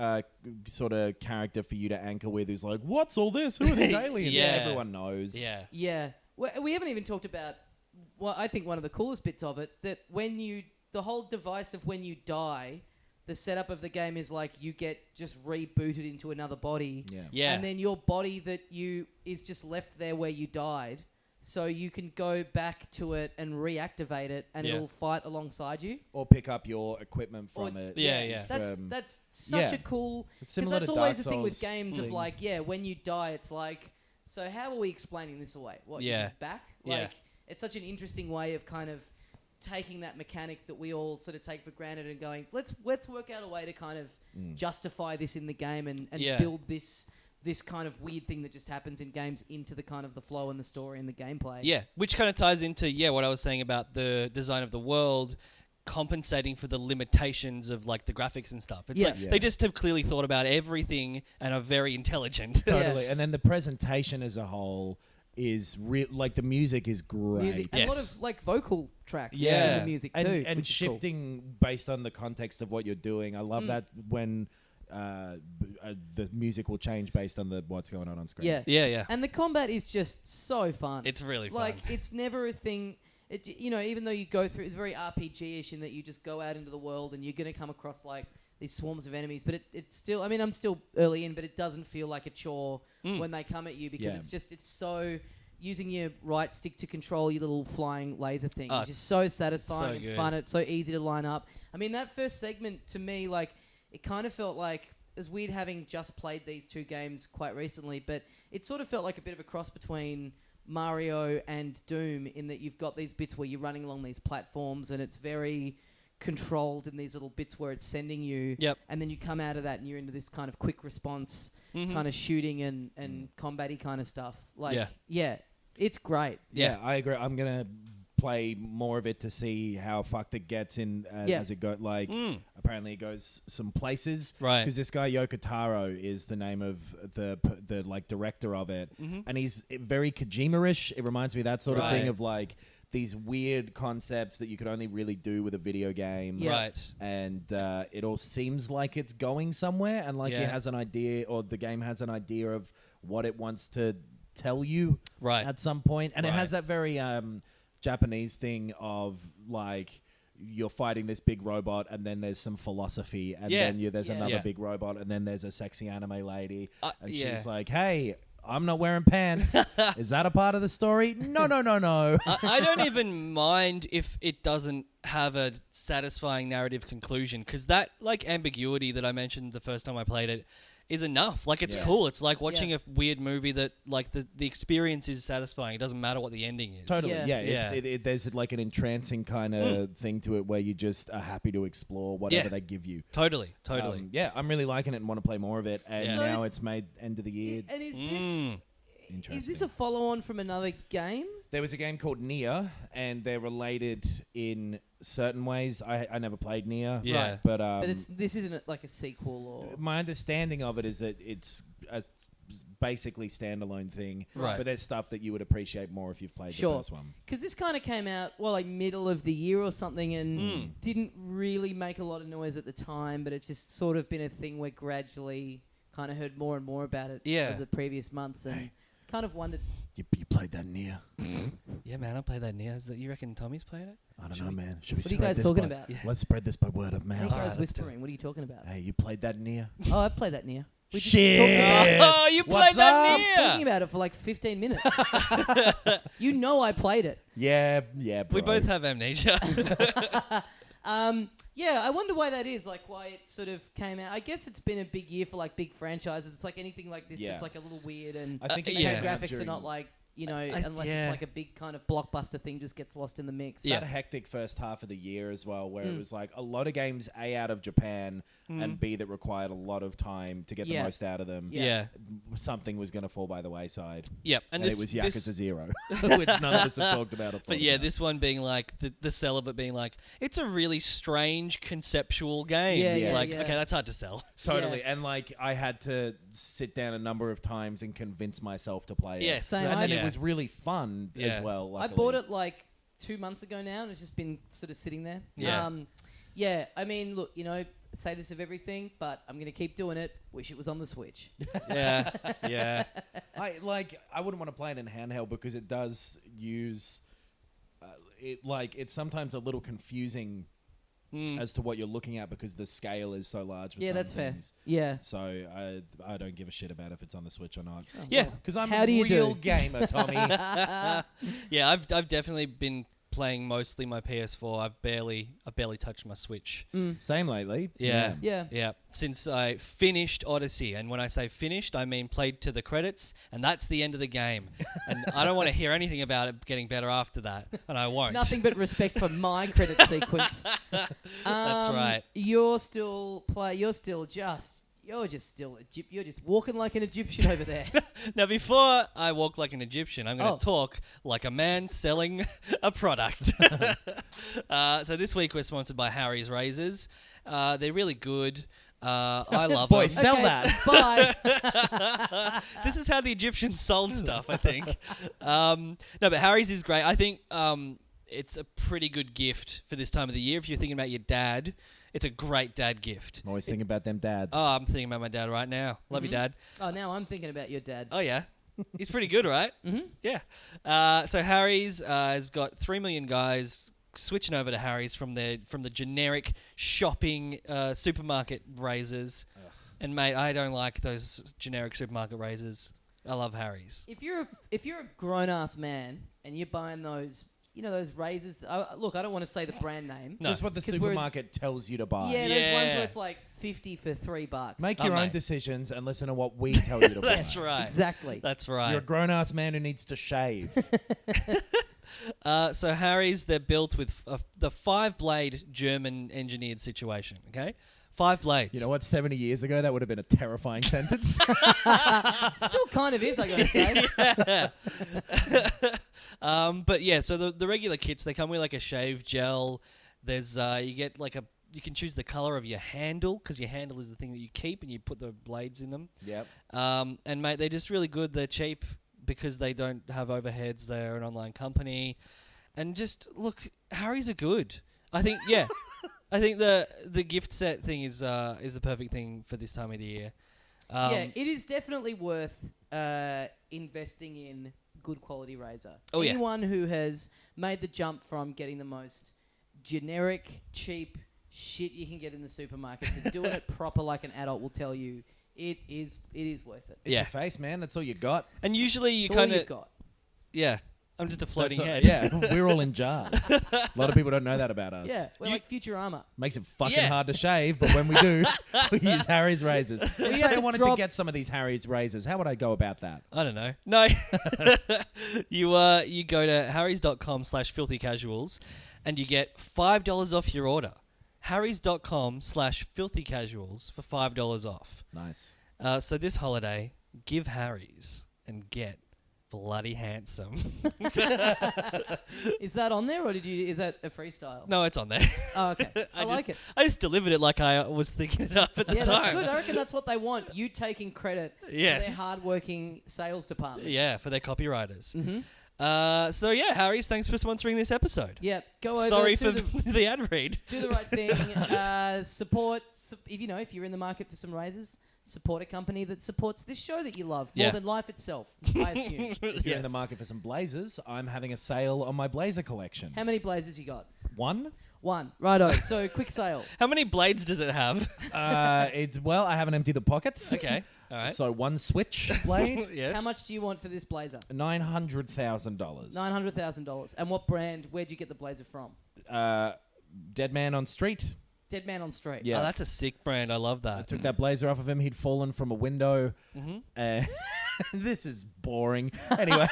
sort of character for you to anchor with who's like, what's all this? Who are these aliens?
Yeah.
Everyone knows.
Yeah.
Yeah. We haven't even talked about, well, I think one of the coolest bits of it, that the whole device of when you die, the setup of the game is like you get just rebooted into another body.
Yeah.
Yeah.
And then your body is just left there where you died. So you can go back to it and reactivate it and
Yeah.
it'll fight alongside you.
Or pick up your equipment from
Or-
it.
Yeah, yeah.
That's such
yeah.
a cool...
It's
Because
similar
that's
to
always
Dark
the thing with
Souls
games of
thing.
like, yeah, when you die, it's like, so how are we explaining this away? What,
Yeah.
you're just back?
Yeah.
Like, it's such an interesting way of kind of taking that mechanic that we all sort of take for granted and going, let's work out a way to kind of justify this in the game and
Yeah.
build this kind of weird thing that just happens in games into the kind of the flow and the story and the gameplay.
Yeah, which kind of ties into what I was saying about the design of the world compensating for the limitations of like the graphics and stuff. It's
Yeah.
like
Yeah.
they just have clearly thought about everything and are very intelligent.
Yeah.
Totally. And then the presentation as a whole is real. Like the music is great.
Music, and a lot
Yes.
of like vocal tracks
Yeah.
in the music
and,
too.
and
which is cool.
shifting based on the context of what you're doing. I love that when the music will change based on what's going on screen.
Yeah.
Yeah.
And the combat is just so fun.
It's really fun.
like it's never a thing. Even though you go through, it's very RPG-ish in that you just go out into the world and you're going to come across like these swarms of enemies. But it's still, I mean, I'm still early in, but it doesn't feel like a chore when they come at you because
Yeah.
it's so using your right stick to control your little flying laser thing.
Oh,
It's just so satisfying
so
and
good.
fun. It's so easy to line up. I mean, that first segment to me, like, it kind of felt like it was weird having just played these two games quite recently, but it sort of felt like a bit of a cross between Mario and Doom in that you've got these bits where you're running along these platforms and it's very controlled in these little bits where it's sending you.
Yep.
And then you come out of that and you're into this kind of quick response kind of shooting and combat-y kind of stuff. Like, yeah, it's great.
Yeah, I agree. I'm gonna play more of it to see how fucked it gets in as it goes. Like, apparently it goes some places,
Right.
Because this guy Yoko Taro is the name of the like director of it, and he's very Kojima-ish. It reminds me of that sort of thing
Right.
of like these weird concepts that you could only really do with a video game,
Yeah.
Right.
And it all seems like it's going somewhere, and like
Yeah.
it has an idea, or the game has an idea of what it wants to tell you
Right.
at some point, and it
Right.
has that very Japanese thing of like you're fighting this big robot, and then there's some philosophy, and
Yeah.
then there's
Yeah.
another
Yeah.
big robot, and then there's a sexy anime lady, and
yeah.
she's like, "Hey, I'm not wearing pants. Is that a part of the story? No.
I don't even mind if it doesn't have a satisfying narrative conclusion, because that like ambiguity that I mentioned the first time I played it is enough. Like, it's
Yeah.
cool. It's like watching a weird movie that like the experience is satisfying. It doesn't matter what the ending is.
Totally,
Yeah.
yeah. There's like an entrancing kind of thing to it where you just are happy to explore whatever they give you.
Totally.
Yeah, I'm really liking it and want to play more of it. And
Yeah.
So-
now it's made end of the year.
And is
Interesting.
this a follow-on from another game?
There was a game called Nier, and they're related in certain ways. I never played Nier,
Yeah.
but
This isn't like a sequel or...
my understanding of it is that it's a basically standalone thing.
Right.
But there's stuff that you would appreciate more if you've played
Sure.
the first one.
Because this kind of came out, like middle of the year or something, and didn't really make a lot of noise at the time, but it's just sort of been a thing where gradually kind of heard more and more about it
Yeah.
over the previous months, and kind of wondered...
You played that Nier?
Yeah, man, I played that Nier. You reckon Tommy's played it?
I don't know, man. Should we
What are you
spread
guys
this
talking
by-
about?
Yeah.
Let's spread this by word of
Hey
mouth.
guys
let's do it.
whispering, what are you talking about?
Hey, you played that Nier?
Oh, I played that Nier. We just
Shit!
talked about
Oh, you
What's
played that
up?
I was talking
Nier!
about it for like 15 minutes. You know I played it.
Yeah,
We
bro.
both have amnesia.
Yeah, I wonder why that is, like why it sort of came out. I guess it's been a big year for like big franchises. It's like anything like this
Yeah.
that's like a little weird, and
I think it
yeah.
came
the
out
graphics are
during
not like, unless
yeah.
it's like a big kind of blockbuster thing just gets lost in the mix.
Yeah.
that hectic first half of the year as well, where it was like a lot of games A out of Japan and B that required a lot of time to get
Yeah.
the most out of them.
Yeah.
Something was going to fall by the wayside,
Yep.
and
this
it was
this-
Yakuza 0, which none of us have talked about. Or
But
thought
yeah,
about.
this one being like the sell of it being like, it's a really strange conceptual game.
Yeah,
It's
yeah,
like,
yeah.
okay, that's hard to sell.
Totally,
Yeah.
and like I had to sit down a number of times and convince myself to play it.
Yes.
Same,
and then
yeah.
it was really fun
Yeah.
as well.
I
Luckily.
bought it like 2 months ago now, and it's just been sort of sitting there.
Yeah.
Yeah, I mean, look, say this of everything, but I'm going to keep doing it. Wish it was on the Switch.
Yeah. Yeah.
I wouldn't want to play it in handheld because it does use it's sometimes a little confusing as to what you're looking at because the scale is so large for
Yeah,
some
that's fair.
things.
Yeah.
So I don't give a shit about if it's on the Switch or not.
Yeah.
Because I'm
How
a
do you
real
do?
gamer, Tommy.
Yeah, I've definitely been playing mostly my PS4. I've barely touched my Switch.
Same lately.
Yeah.
Yeah.
Yeah, since I finished Odyssey, and when I say finished, I mean played to the credits, and that's the end of the game. And I don't want to hear anything about it getting better after that, and I won't.
Nothing but respect for my credit sequence.
That's right.
You're just walking like an Egyptian over there.
Now, before I walk like an Egyptian, I'm going
Oh.
to talk like a man selling a product. So this week we're sponsored by Harry's Razors. They're really good. I love
Boy,
them.
sell
Okay,
that.
Bye.
This is how the Egyptians sold stuff, I think. No, but Harry's is great. I think it's a pretty good gift for this time of the year. If you're thinking about your dad, it's a great dad gift.
I'm always thinking about them dads.
Oh, I'm thinking about my dad right now. Love you, Dad.
Oh, now I'm thinking about your dad.
Oh, yeah. He's pretty good, right?
Mhm.
Yeah. So Harry's has got 3 million guys switching over to Harry's from the generic shopping supermarket razors. And mate, I don't like those generic supermarket razors. I love Harry's.
If you're a grown ass man and you're buying those, those razors. Look, I don't want to say the brand name.
No.
Just what the
'Cause we're-
supermarket tells you to buy.
Yeah, those ones
Yeah.
where it's like 50 for $3.
Make
Oh,
your own
mate.
decisions and listen to what we tell you to buy.
That's right.
Exactly.
That's
You're a
right.
grown-ass man who needs to shave.
So Harry's, they're built with the 5-blade German engineered situation. Okay, 5 blades.
You know what? 70 years ago, that would have been a terrifying sentence.
Still kind of is, I gotta say.
But yeah, so the regular kits, they come with like a shave gel. There's you get like you can choose the color of your handle because your handle is the thing that you keep and you put the blades in them.
Yep.
And mate, they're just really good. They're cheap because they don't have overheads. They're an online company, and just look, Harry's are good. I think yeah, I think the gift set thing is the perfect thing for this time of the year.
Yeah, it is definitely worth investing in good quality razor.
Oh, yeah.
Anyone who has made the jump from getting the most generic, cheap shit you can get in the supermarket. To doing it proper like an adult will tell you it is worth it.
It's your face, man. That's all you got.
And usually you
It's all
kind
you've
of
got.
yeah. I'm just a floating
That's
head.
Yeah, we're all in jars. A lot of people don't know that about us.
Yeah, we're like Futurama.
Makes it fucking
Yeah.
hard to shave, but when we do, we use Harry's razors.
have
Say I
to
wanted to
drop-
get some of these Harry's razors. How would I go about that?
I don't know. No. You go to harrys.com/filthycasuals and you get $5 off your order. harrys.com/filthycasuals for $5 off.
Nice.
So this holiday, give Harry's and get bloody handsome.
Is that on there, or is that a freestyle?
No, it's on there.
Oh, okay. I like it.
I just delivered it like I was thinking it up at the
Yeah,
time.
that's good. I reckon that's what they want. You taking credit
Yes.
for their hardworking sales department.
Yeah, for their copywriters.
Mm-hmm.
So yeah, Harry's, thanks for sponsoring this episode.
Yeah, go over.
Sorry
do
for the ad read.
do the right thing. Support. If you're in the market for some razors, support a company that supports this show that you love more
Yeah.
than life itself. I assume.
If you're in the market for some blazers, I'm having a sale on my blazer collection.
How many blazers you got?
One?
One. Righto. So quick sale.
How many blades does it have?
I haven't emptied the pockets.
Okay, all right.
So one switch blade,
Yes.
How much do you want for this blazer?
$900,000.
$900,000. And what brand? Where'd you get the blazer from?
Dead Man on Street.
Dead Man on Street.
Yeah.
Oh, that's a sick brand. I love
I
that.
took that blazer off of him. He'd fallen from a window.
Mm-hmm.
This is boring. Anyway,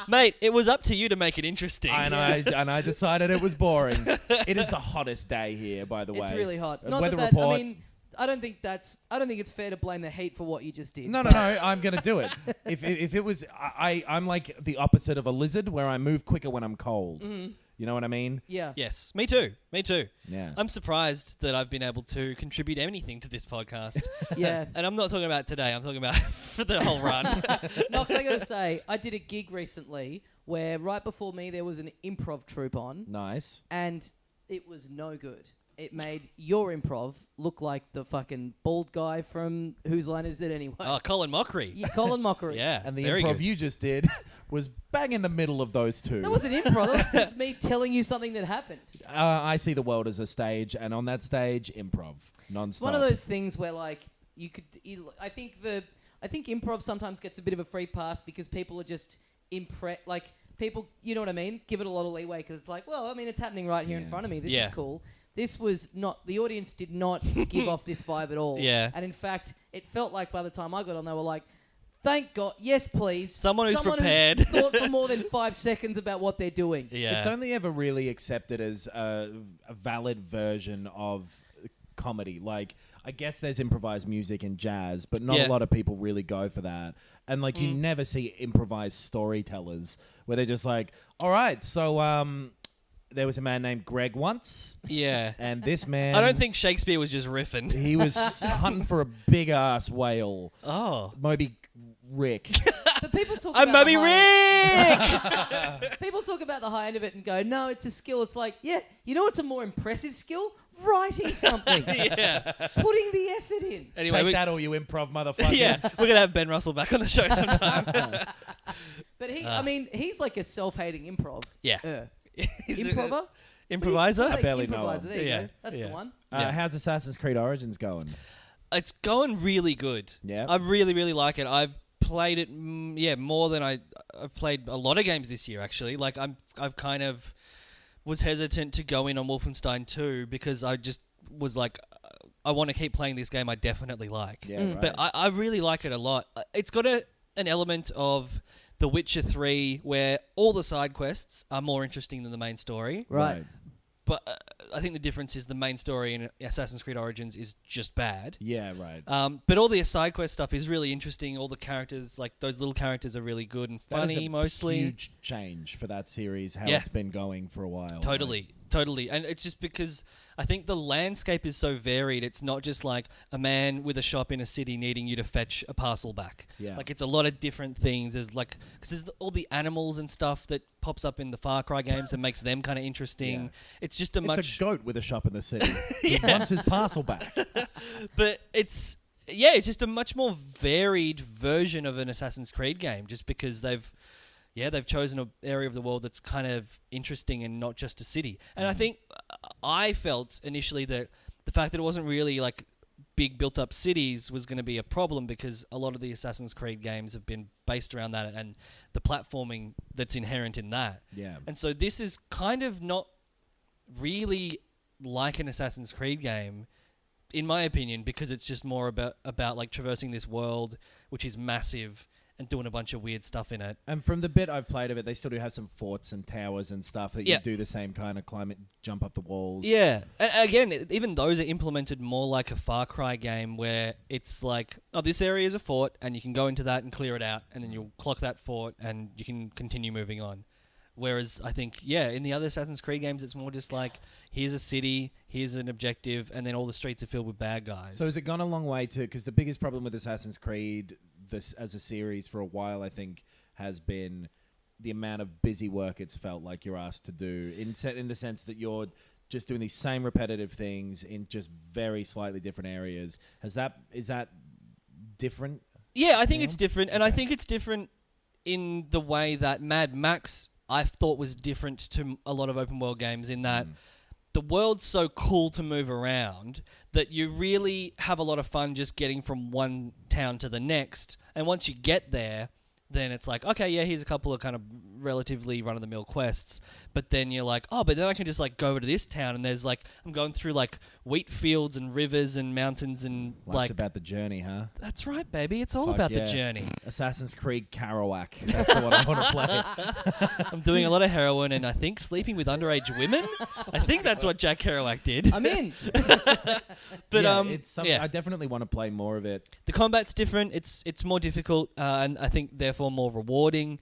Mate, it was up to you to make it interesting.
and I decided it was boring. It is the hottest day here, by the way.
It's really hot. Not
Weather
that,
report.
I mean, I don't think it's fair to blame the heat for what you just did.
No, I'm gonna do it. If it was, I'm like the opposite of a lizard, where I move quicker when I'm cold.
Mm-hmm.
You know what I mean?
Yeah.
Yes, me too. Me too.
Yeah.
I'm surprised that I've been able to contribute anything to this podcast.
Yeah.
And I'm not talking about today. I'm talking about for the whole run.
Knox, I gotta say, I did a gig recently where right before me there was an improv troupe on,
Nice.
and it was no good. It made your improv look like the fucking bald guy from Whose Line Is It Anyway?
Oh, Colin Mockery.
Yeah, Colin Mockery.
Yeah,
And the
very
improv
good.
you just did was bang in the middle of those two.
That wasn't improv. That was just me telling you something that happened.
I see the world as a stage, and on that stage, improv, non-stop.
It's one of those things where like I think improv sometimes gets a bit of a free pass because people are just like people, you know what I mean? Give it a lot of leeway because it's like, well, I mean, it's happening right here in front of me. This
Yeah.
is cool. This was not, the audience did not give off this vibe at all.
Yeah.
And in fact, it felt like by the time I got on, they were like, thank God, yes, please.
Someone who's prepared.
thought for more than 5 seconds about what they're doing.
Yeah.
It's only ever really accepted as a valid version of comedy. Like, I guess there's improvised music and jazz, but not
Yeah.
a lot of people really go for that. And like, you never see improvised storytellers where they're just like, all right, so there was a man named Greg once,
Yeah.
and this man,
I don't think Shakespeare was just riffing.
he was hunting for a big ass whale.
Oh.
Moby Rick.
But people talk
I'm
about
Moby
the high-
Rick!
People talk about the high end of it and go, no, it's a skill. It's like, yeah, you know what's a more impressive skill? Writing something.
Yeah.
Putting the effort in.
Anyway,
Take that, all you improv motherfuckers.
yeah, we're going to have Ben Russell back on the show sometime.
But he's like a self-hating improv.
Yeah. He's an
Improver?
Improviser?
I barely know
Improviser.
him.
There you
Yeah,
go. That's
yeah.
the one.
Yeah.
How's Assassin's Creed Origins going?
It's going really good.
Yeah.
I really, really like it. I've played it, more than I've played a lot of games this year, actually. Like, I've kind of was hesitant to go in on Wolfenstein 2 because I just was like, I want to keep playing this game I definitely like.
Yeah, right.
But I really like it a lot. It's got an element of The Witcher 3 where all the side quests are more interesting than the main story.
Right.
But I think the difference is the main story in Assassin's Creed Origins is just bad.
Yeah, right.
But all the side quest stuff is really interesting. All the characters, like those little characters, are really good and
That is
funny
a
mostly.
huge change for that series, how
Yeah.
it's been going for a while.
Totally. And it's just because I think the landscape is so varied. It's not just like a man with a shop in a city needing you to fetch a parcel back.
Yeah.
Like, it's a lot of different things. There's like, because there's all the animals and stuff that pops up in the Far Cry games and makes them kind of interesting.
Yeah.
It's just a
It's
much,
a goat with a shop in the city. He wants his parcel back.
but it's just a much more varied version of an Assassin's Creed game just because they've they've chosen an area of the world that's kind of interesting and not just a city. And I think I felt initially that the fact that it wasn't really like big built-up cities was going to be a problem because a lot of the Assassin's Creed games have been based around that and the platforming that's inherent in that.
Yeah.
And so this is kind of not really like an Assassin's Creed game, in my opinion, because it's just more about like traversing this world, which is massive, and doing a bunch of weird stuff in it.
And from the bit I've played of it, they still do have some forts and towers and stuff that you do the same kind of climate, jump up the walls.
Yeah. Again, even those are implemented more like a Far Cry game where it's like, oh, this area is a fort and you can go into that and clear it out and then you'll clock that fort and you can continue moving on. Whereas I think, in the other Assassin's Creed games, it's more just like, here's a city, here's an objective, and then all the streets are filled with bad guys.
So has it gone a long way to... Because the biggest problem with Assassin's Creed this as a series for a while, I think, has been the amount of busy work it's felt like you're asked to do, in the sense that you're just doing these same repetitive things in just very slightly different areas. Is that different?
Yeah, I think it's different, and I think it's different in the way that Mad Max... I thought was different to a lot of open world games in that the world's so cool to move around that you really have a lot of fun just getting from one town to the next. And once you get there, then it's like, okay, yeah, here's a couple of kind of relatively run-of-the-mill quests. But then you're like, oh, but then I can just like go over to this town and there's like, I'm going through like wheat fields and rivers and mountains and
Life's about the journey, huh?
That's right, baby. It's all
Fuck
about
yeah.
the journey.
Assassin's Creed Kerouac. That's the one I want to play.
I'm doing a lot of heroin and I think sleeping with underage women. I think that's what Jack Kerouac did.
I'm in.
But
it's something I definitely want to play more of it.
The combat's different. It's more difficult, and I think therefore more rewarding.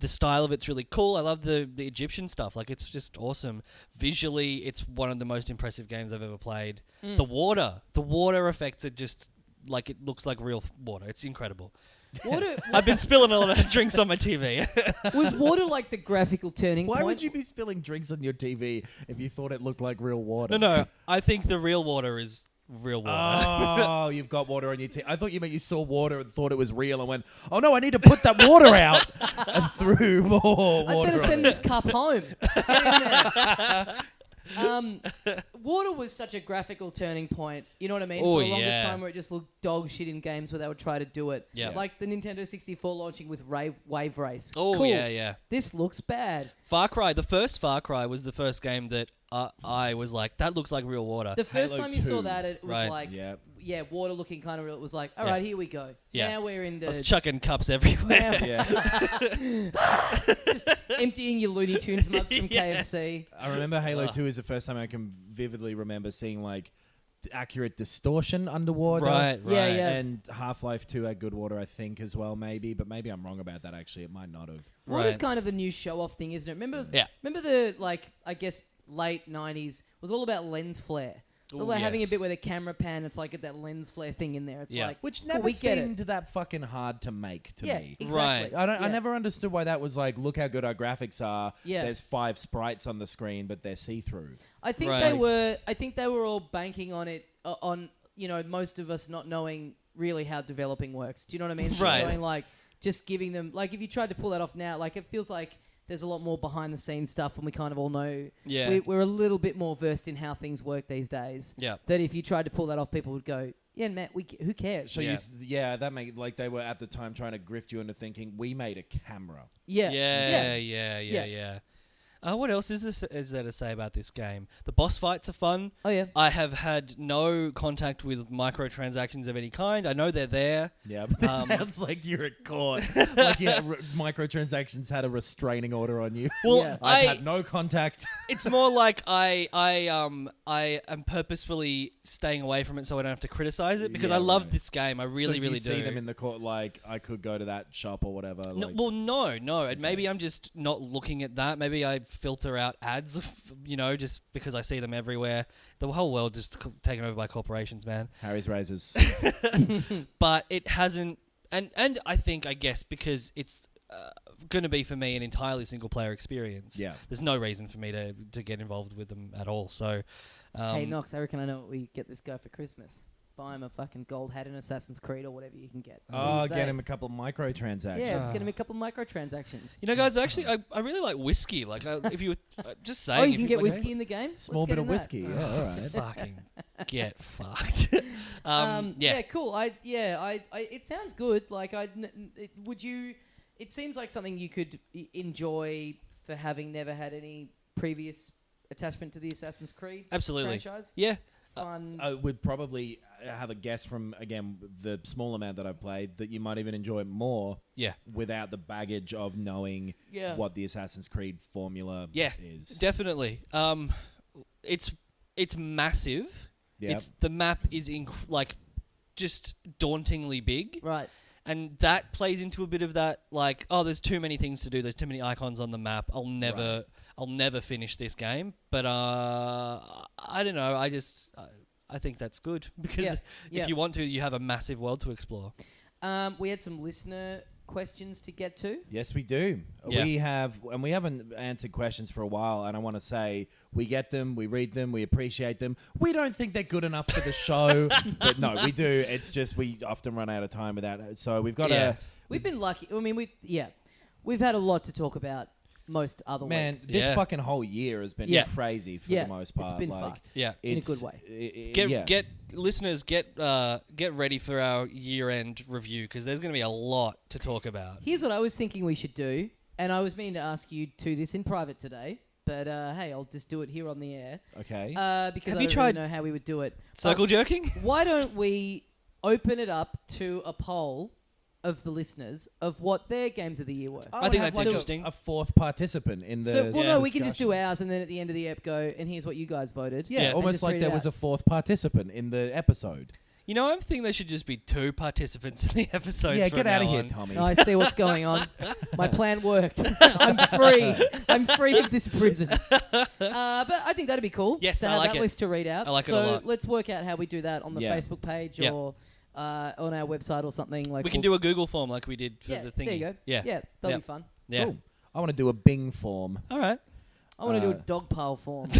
The style of it's really cool. I love the Egyptian stuff. Like, it's just awesome. Visually, it's one of the most impressive games I've ever played. The water effects are just like, it looks like real water. It's incredible. I've been spilling a lot of drinks on my TV.
Was water like the graphical turning point?
Why would you be spilling drinks on your TV if you thought it looked like real water?
No. I think the real water is real water.
Oh, you've got water on your TV. I thought you meant you saw water and thought it was real and went, oh no, I need to put that water out, and threw more water.
I better send
on
this cup home. Get in there. Water was such a graphical turning point. You know what I mean? For the longest time, where it just looked dog shit in games where they would try to do it.
Yeah.
Like the Nintendo 64 launching with Wave Race.
Oh,
cool.
yeah.
This looks bad.
Far Cry, the first Far Cry was the first game that I was like, that looks like real water.
The first
Halo
time you saw
2.
that, it was
Right.
like,
Yeah.
water looking kind of real. It was like, all right, here we go.
Yeah.
Now we're in
I was
the...
chucking cups everywhere.
Just emptying your Looney Tunes mugs from
Yes.
KFC.
I remember Halo 2 is the first time I can vividly remember seeing like accurate distortion underwater.
Right.
Yeah.
And Half-Life 2 had good water, I think, as well, maybe. But maybe I'm wrong about that, actually. It might not have.
Water's
Right.
kind of the new show-off thing, isn't it? Remember
Yeah.
the, like, I guess, late 90s was all about lens flare. It's all
Ooh,
about having a
yes.
bit where the camera pan, it's like that lens flare thing in there. It's
Yeah.
like,
Which
cool,
never
we get it.
seemed that fucking hard to make to
Yeah,
me.
exactly.
Right.
I
Yeah.
never understood why that was like, look how good our graphics are.
Yeah.
There's 5 sprites on the screen, but they're see-through.
I think
Right.
they were all banking on it, on, you know, most of us not knowing really how developing works. Do you know what I mean? It's
Right.
Just going like, just giving them, like, if you tried to pull that off now, like, it feels like there's a lot more behind the scenes stuff, and we kind of all know.
Yeah.
We're a little bit more versed in how things work these days.
Yeah.
That if you tried to pull that off, people would go, yeah, Matt, who cares?
So
Yeah.
that made like they were at the time trying to grift you into thinking we made a camera.
Yeah.
Yeah. What else is there to say about this game? The boss fights are fun.
Oh, yeah.
I have had no contact with microtransactions of any kind. I know they're there.
Yeah, but this sounds like you're at court. Like, microtransactions had a restraining order on you.
Well,
Yeah.
I've had no contact.
It's more like I am purposefully staying away from it so I don't have to criticize it because
Yeah,
I love
right.
this game. I really,
so do
really
you see them in the court like, I could go to that shop or whatever?
No,
like,
well, no. And maybe I'm just not looking at that. Maybe I filter out ads, just because I see them everywhere. The whole world just taken over by corporations, man.
Harry's razors.
But it hasn't, and I guess because it's going to be for me an entirely single player experience.
Yeah.
There's no reason for me to get involved with them at all. So,
Hey, Knox, I reckon I know what we get this guy for Christmas. buy him a fucking gold hat in Assassin's Creed or whatever you can get. What do
Oh,
you say?
get him a couple of microtransactions.
Yeah, it's getting me a couple of microtransactions.
You know, guys, actually, I really like whiskey. Like, if you were just saying,
Oh, you
if
can get
like,
whiskey in the game?
Small
Let's
bit
get
of
in that.
whiskey. Yeah, all right.
Fucking get fucked.
Yeah, cool. It sounds good. Like, would you? It seems like something you could enjoy for having never had any previous attachment to the Assassin's Creed
Absolutely.
franchise.
Yeah.
Fun.
I would probably have a guess from, again, the small amount that I've played, that you might even enjoy it more
Yeah.
without the baggage of knowing
Yeah.
what the Assassin's Creed formula
Yeah.
is.
Definitely. It's massive.
Yep.
The map is just dauntingly big.
Right.
And that plays into a bit of that, like, oh, there's too many things to do. There's too many icons on the map. I'll never finish this game. But I don't know. I think that's good because
Yeah.
if you want to, you have a massive world to explore.
We had some listener questions to get to.
Yes, we do.
Yeah.
We haven't answered questions for a while, and I want to say we get them, we read them, we appreciate them. We don't think they're good enough for the show, but no, we do. It's just we often run out of time without it. So we've got
We've been lucky. I mean, we've had a lot to talk about most other
man,
weeks.
this
Yeah.
fucking whole year has been
Yeah.
crazy for
Yeah,
the most part.
it's been
like,
fucked.
Yeah.
In a
it's-
good way.
Get listeners, get ready for our year-end review because there's going to be a lot to talk about.
Here's what I was thinking we should do, and I was meaning to ask you to this in private today, but hey, I'll just do it here on the air
Okay.
because
Have
I
you
don't
tried
really know how we would do it.
Circle jerking?
Why don't we open it up to a poll of the listeners of what their games of the year were?
I think that's interesting.
A fourth participant in the.
No, we can just do
discussions.
ours, and then at the end of the ep go, and here's what you guys voted.
Yeah,
Yeah.
And
almost
just
like
read
there
it
was
out.
a fourth participant in the episode.
You know, I think there should just be 2 participants in the episodes.
Yeah,
from
get out of
now
here,
on.
Tommy.
I see what's going on. My plan worked. I'm free. I'm free of this prison. But I think that'd be cool.
Yes,
to
I
have
like
that
it.
list to read out.
I like it
so
a lot.
let's work out how we do that on the
Yeah.
Facebook page
Yeah.
or on our website or something. Like
We can do a Google form like we did for
yeah,
the thingy.
there you go.
Yeah.
Yeah, that'll
Yeah.
be fun.
Yeah.
Cool. I want to do a Bing form.
All right.
I want to do a dog pile form.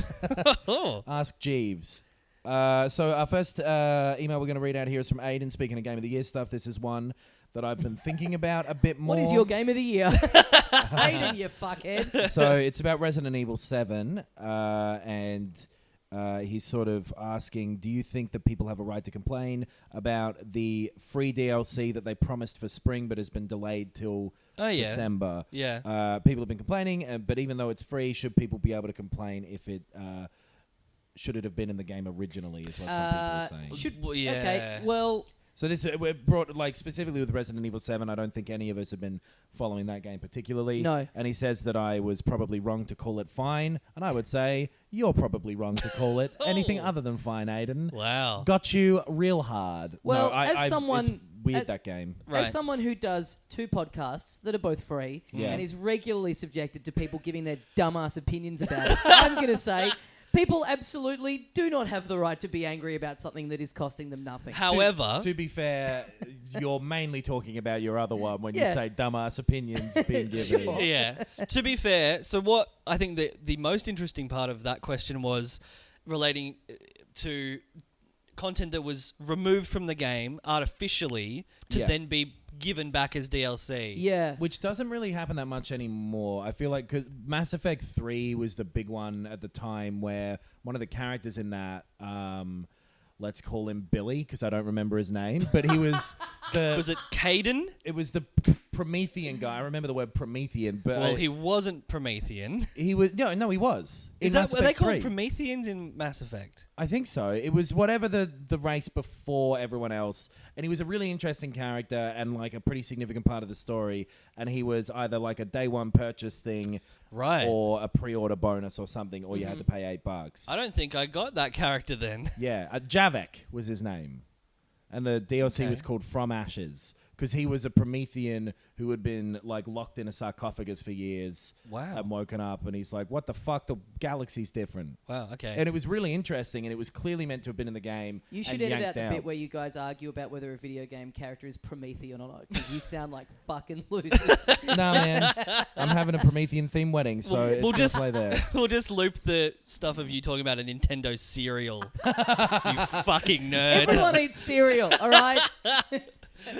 Oh.
Ask Jeeves. So our first email we're going to read out here is from Aiden. Speaking of Game of the Year stuff, this is one that I've been thinking about a bit more.
What is your game of the year? Aiden, you fuckhead.
So it's about Resident Evil 7, and he's sort of asking, do you think that people have a right to complain about the free DLC that they promised for spring but has been delayed till
Oh, yeah.
December?
Yeah.
People have been complaining, but even though it's free, should people be able to complain if it... should it have been in the game originally, is what some people are saying.
Well, yeah.
Okay, well,
So this we're brought like specifically with Resident Evil 7. I don't think any of us have been following that game particularly.
No.
And he says that I was probably wrong to call it fine, and I would say you're probably wrong to call it anything other than fine, Aiden.
Wow.
Got you real hard.
Well,
no,
as someone-
it's weird
as-
that game.
Right.
as someone who does 2 podcasts that are both free
Yeah.
and is regularly subjected to people giving their dumbass opinions about it, I'm going to say people absolutely do not have the right to be angry about something that is costing them nothing.
However,
To be fair, you're mainly talking about your other one when you
Yeah.
say dumbass opinions being given.
Sure.
yeah. To be fair, so what I think the most interesting part of that question was relating to content that was removed from the game artificially to
Yeah.
then be given back as DLC.
Yeah.
Which doesn't really happen that much anymore. I feel like because Mass Effect 3 was the big one at the time where one of the characters in that, let's call him Billy because I don't remember his name, but he was the...
Was it Caden?
It was the Promethean guy. I remember the word Promethean, but
Well, he wasn't Promethean.
he was... No, he was.
Is
In
that
Mass
were they
Effect
called
3.
Prometheans in Mass Effect?
I think so. It was whatever the race before everyone else. And he was a really interesting character and like a pretty significant part of the story. And he was either like a day one purchase thing
Right.
or a pre-order bonus or something, or you had to pay $8.
I don't think I got that character then.
Yeah, Javek was his name. And the DLC
Okay.
was called From Ashes. because he was a Promethean who had been like locked in a sarcophagus for years.
Wow.
And woken up, and he's like, "What the fuck? The galaxy's different."
Wow. Okay.
And it was really interesting, and it was clearly meant to have been in the game.
You should
and
edit
yanked
out the bit where you guys argue about whether a video game character is Promethean or not, because you sound like fucking losers.
Nah, man, I'm having a Promethean themed wedding, so it's
we'll
gonna
just
play there.
we'll just loop the stuff of you talking about a Nintendo cereal. You fucking nerd.
Everyone eats cereal, all right?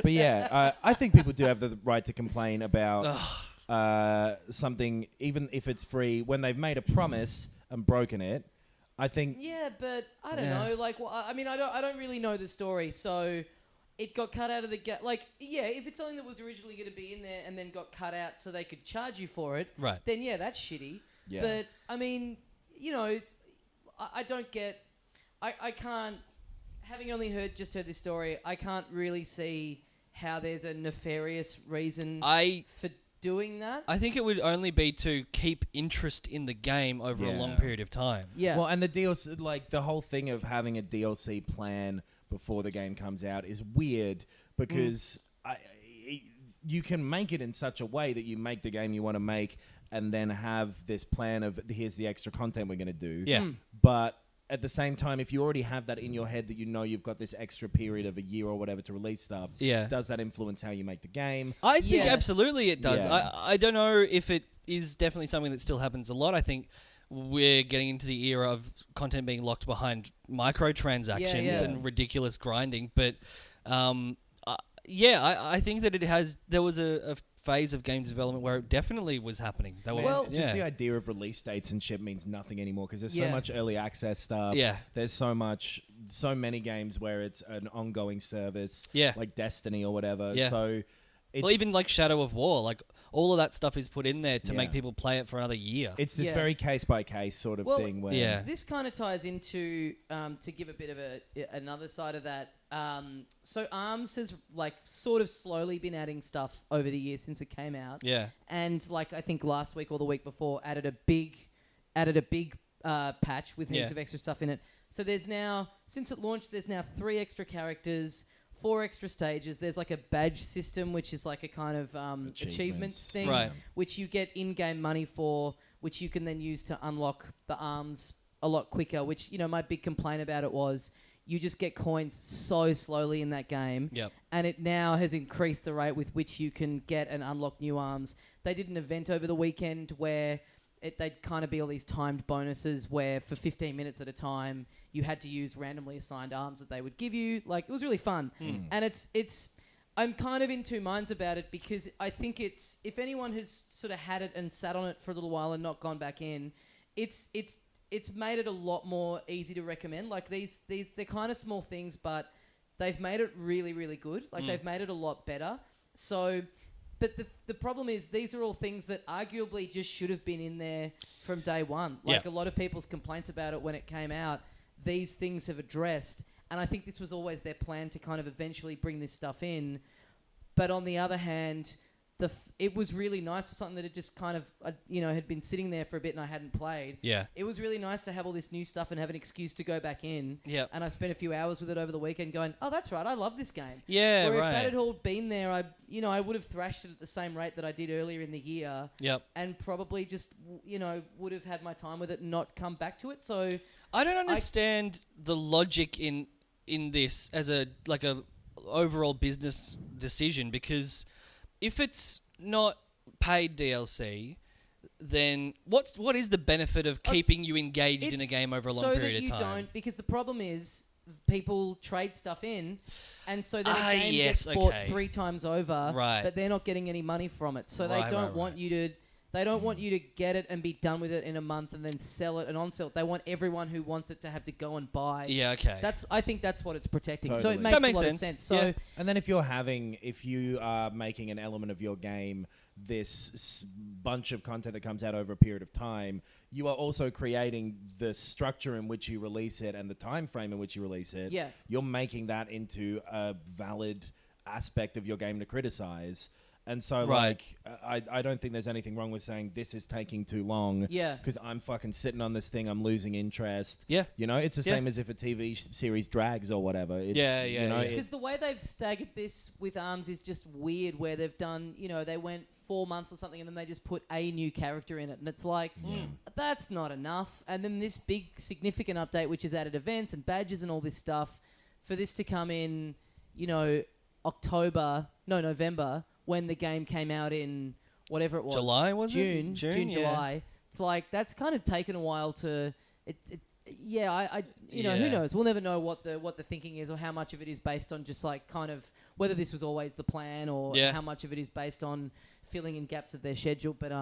But yeah, I think people do have the right to complain about something, even if it's free, when they've made a promise and broken it. I think.
Yeah, but I don't
Yeah.
know. Like, well, I mean, I don't really know the story, so it got cut out of the like, yeah, if it's something that was originally going to be in there and then got cut out so they could charge you for it,
Right.
then yeah, that's shitty.
Yeah.
But I mean, you know, I don't get. I can't. Having only heard this story, I can't really see how there's a nefarious reason for doing that.
I think it would only be to keep interest in the game over a long
Yeah.
period of time.
Yeah.
Well, and the DLC, like the whole thing of having a DLC plan before the game comes out is weird because you can make it in such a way that you make the game you want to make and then have this plan of here's the extra content we're going to do.
Yeah.
But at the same time, if you already have that in your head that you know you've got this extra period of a year or whatever to release stuff, does that influence how you make the game?
I think
Yeah.
absolutely it does.
Yeah.
I don't know if it is definitely something that still happens a lot. I think we're getting into the era of content being locked behind microtransactions
Yeah.
and ridiculous grinding. But I think that there was a phase of game development where it definitely was happening. They were,
Man, just the idea of release dates and shit means nothing anymore because there's so much early access stuff.
Yeah.
There's so many games where it's an ongoing service.
Yeah.
Like Destiny or whatever.
Yeah.
So it's,
well, even like Shadow of War, like all of that stuff is put in there to
Yeah.
make people play it for another year.
it's this
Yeah.
very case by case sort of thing where
Yeah.
This kind of ties into to give a bit of another side of that. So ARMS has like sort of slowly been adding stuff over the years since it came out.
Yeah.
And like I think last week or the week before added a big patch with heaps
Yeah.
of extra stuff in it. So there's now, since it launched, there's now 3 extra characters, 4 extra stages. There's like a badge system, which is like a kind of achievements thing,
Right.
which you get in-game money for, which you can then use to unlock the arms a lot quicker, which, you know, my big complaint about it was you just get coins so slowly in that game.
Yep.
And it now has increased the rate with which you can get and unlock new arms. They did an event over the weekend where they'd kind of be all these timed bonuses where for 15 minutes at a time you had to use randomly assigned arms that they would give you. Like, it was really fun. And it's I'm kind of in two minds about it because I think it's, if anyone has sort of had it and sat on it for a little while and not gone back in, it's made it a lot more easy to recommend. Like they're kind of small things, but they've made it really, really good. Like they've made it a lot better. So, but the problem is these are all things that arguably just should have been in there from day one. Like a lot of people's complaints about it when it came out, these things have addressed. And I think this was always their plan to kind of eventually bring this stuff in. But on the other hand, it was really nice for something that had just kind of, had been sitting there for a bit and I hadn't played.
Yeah.
It was really nice to have all this new stuff and have an excuse to go back in.
Yeah.
And I spent a few hours with it over the weekend going, oh, that's right, I love this game.
Yeah,
Where
right.
if that had all been there, I would have thrashed it at the same rate that I did earlier in the year.
Yep.
And probably just, would have had my time with it and not come back to it. So
I don't understand the logic in this as a overall business decision, because if it's not paid DLC, then what is the benefit of keeping you engaged in a game over a long period of time?
So that you don't, because the problem is people trade stuff in, and so then a game gets bought 3 times over,
Right.
but they're not getting any money from it. So they don't want you to. They don't want you to get it and be done with it in a month and then sell it and on sell it. They want everyone who wants it to have to go and buy.
Yeah, okay.
I think that's what it's protecting. So
Totally.
it makes
That makes
a lot
sense.
of sense. So
Yeah.
And then if you are making an element of your game this bunch of content that comes out over a period of time, you are also creating the structure in which you release it and the time frame in which you release it.
Yeah.
You're making that into a valid aspect of your game to criticize. And so,
Right.
I don't think there's anything wrong with saying this is taking too long.
Yeah.
Because I'm fucking sitting on this thing. I'm losing interest.
Yeah.
You know, it's the
Yeah.
same as if a TV series drags or whatever. It's,
Yeah,
you know,
yeah.
Because the way they've staggered this with ARMS is just weird, where they've done, they went 4 months or something and then they just put a new character in it. And it's like, that's not enough. And then this big significant update, which has added events and badges and all this stuff, for this to come in, November, when the game came out in whatever it was.
July, was it?
June,
June, yeah.
July. It's like, that's kind of taken a while to... who
Yeah.
knows? We'll never know what the thinking is, or how much of it is based on just like kind of whether this was always the plan, or how much of it is based on filling in gaps of their schedule. But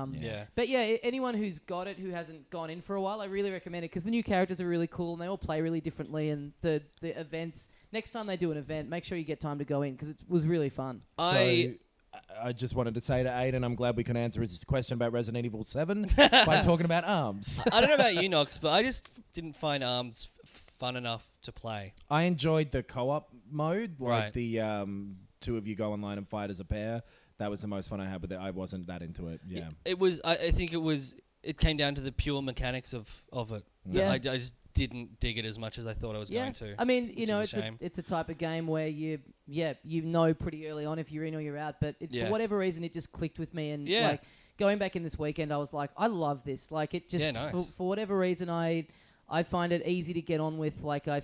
anyone who's got it who hasn't gone in for a while, I really recommend it, because the new characters are really cool and they all play really differently. And the events, next time they do an event, make sure you get time to go in, because it was really fun.
I just wanted to say to Aiden, I'm glad we could answer his question about Resident Evil 7 by talking about ARMS.
I don't know about you, Nox, but I just didn't find ARMS fun enough to play.
I enjoyed the co-op mode, like
Right.
the two of you go online and fight as a pair. That was the most fun I had with it. I wasn't that into it. Yeah.
It was. I think it came down to the pure mechanics of it.
Yeah.
I just didn't dig it as much as I thought I was going to.
I mean,
which is a shame.
it's a type of game where you know pretty early on if you're in or you're out, but for whatever reason it just clicked with me, and like going back in this weekend, I was like, I love this. Like, it just
nice.
for whatever reason I find it easy to get on with. Like I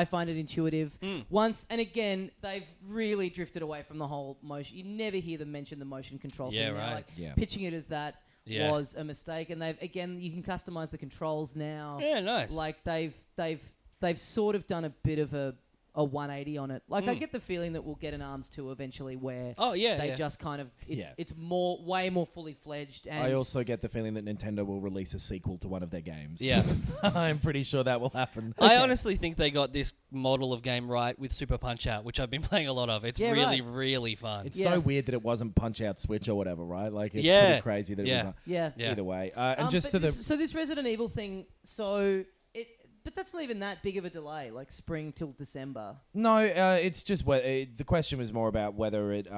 find it intuitive. Once and again, they've really drifted away from the whole motion. You never hear them mention the motion control thing now.
right.
Like pitching it as that was a mistake, and you can customize the controls now.
Yeah, nice.
Like they've sort of done a bit of a 180 on it. Like I get the feeling that we'll get an ARMS 2 eventually, where they just kind of it's way more fully fledged. And
I also get the feeling that Nintendo will release a sequel to one of their games.
Yeah.
I'm pretty sure that will happen.
I honestly think they got this model of game right with Super Punch-Out, which I've been playing a lot of. It's really fun.
It's so weird that it wasn't Punch-Out Switch or whatever, right? Like, it's pretty crazy that it was. Either way. And just to
so this Resident Evil thing, but that's not even that big of a delay, like spring till December.
No, it's just the question was more about whether it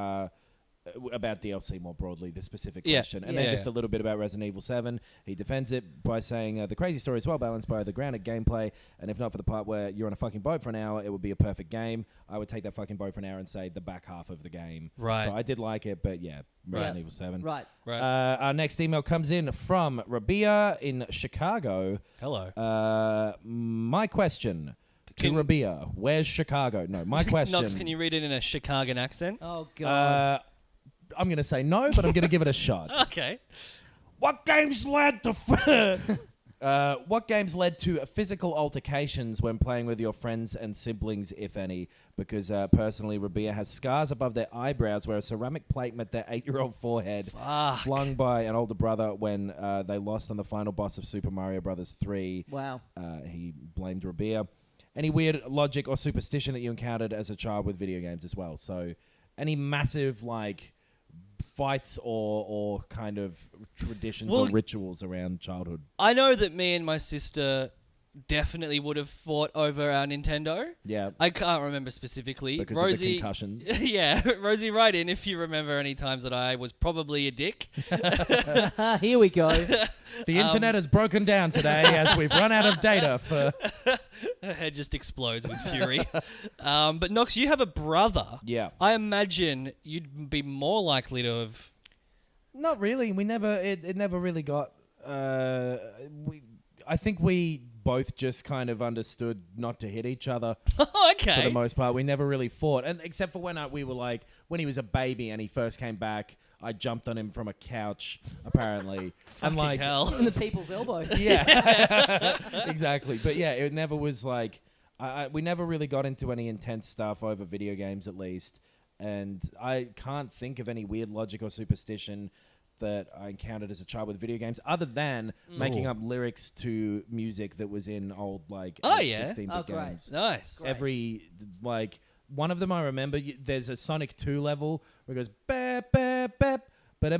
about DLC more broadly, the specific question. And then just a little bit about Resident Evil 7. He defends it by saying, the crazy story is well balanced by the grounded gameplay, and if not for the part where you're on a fucking boat for an hour, it would be a perfect game. I would take that fucking boat for an hour and say the back half of the game.
Right.
So I did like it, but Resident Evil 7.
Right.
Our next email comes in from Rabia in Chicago.
Hello.
My question to Rabia, where's Chicago? No, my question.
Nox, can you read it in a Chicagan accent?
Oh, God.
I'm going to say no, but I'm going to give it a shot.
Okay.
What games led to physical altercations when playing with your friends and siblings, if any? Because personally, Rabia has scars above their eyebrows where a ceramic plate met their 8-year-old forehead, flung by an older brother when they lost on the final boss of Super Mario Bros. 3.
Wow.
He blamed Rabia. Any weird logic or superstition that you encountered as a child with video games as well? So any massive, like, fights or kind of traditions or rituals around childhood?
I know that me and my sister definitely would have fought over our Nintendo.
Yeah.
I can't remember specifically.
Because
Rosie,
of the concussions.
Yeah, Rosie, write in if you remember any times that I was probably a dick.
Here we go.
The internet has broken down today as we've run out of data for...
Her head just explodes with fury. But Nox, you have a brother.
Yeah.
I imagine you'd be more likely to have...
Not really. We never... It never really got... I think we both just kind of understood not to hit each other.
Okay.
For the most part. We never really fought. And except for when we were like... When he was a baby and he first came back, I jumped on him from a couch, apparently. And like...
hell.
In the people's elbow.
Yeah. Exactly. But yeah, it never was like... we never really got into any intense stuff over video games, at least. And I can't think of any weird logic or superstition that I encountered as a child with video games, other than making up lyrics to music that was in old, like, 16-bit games.
Nice.
Great.
Every, like, one of them I remember, there's a Sonic 2 level where it goes, bap, bap, bap, and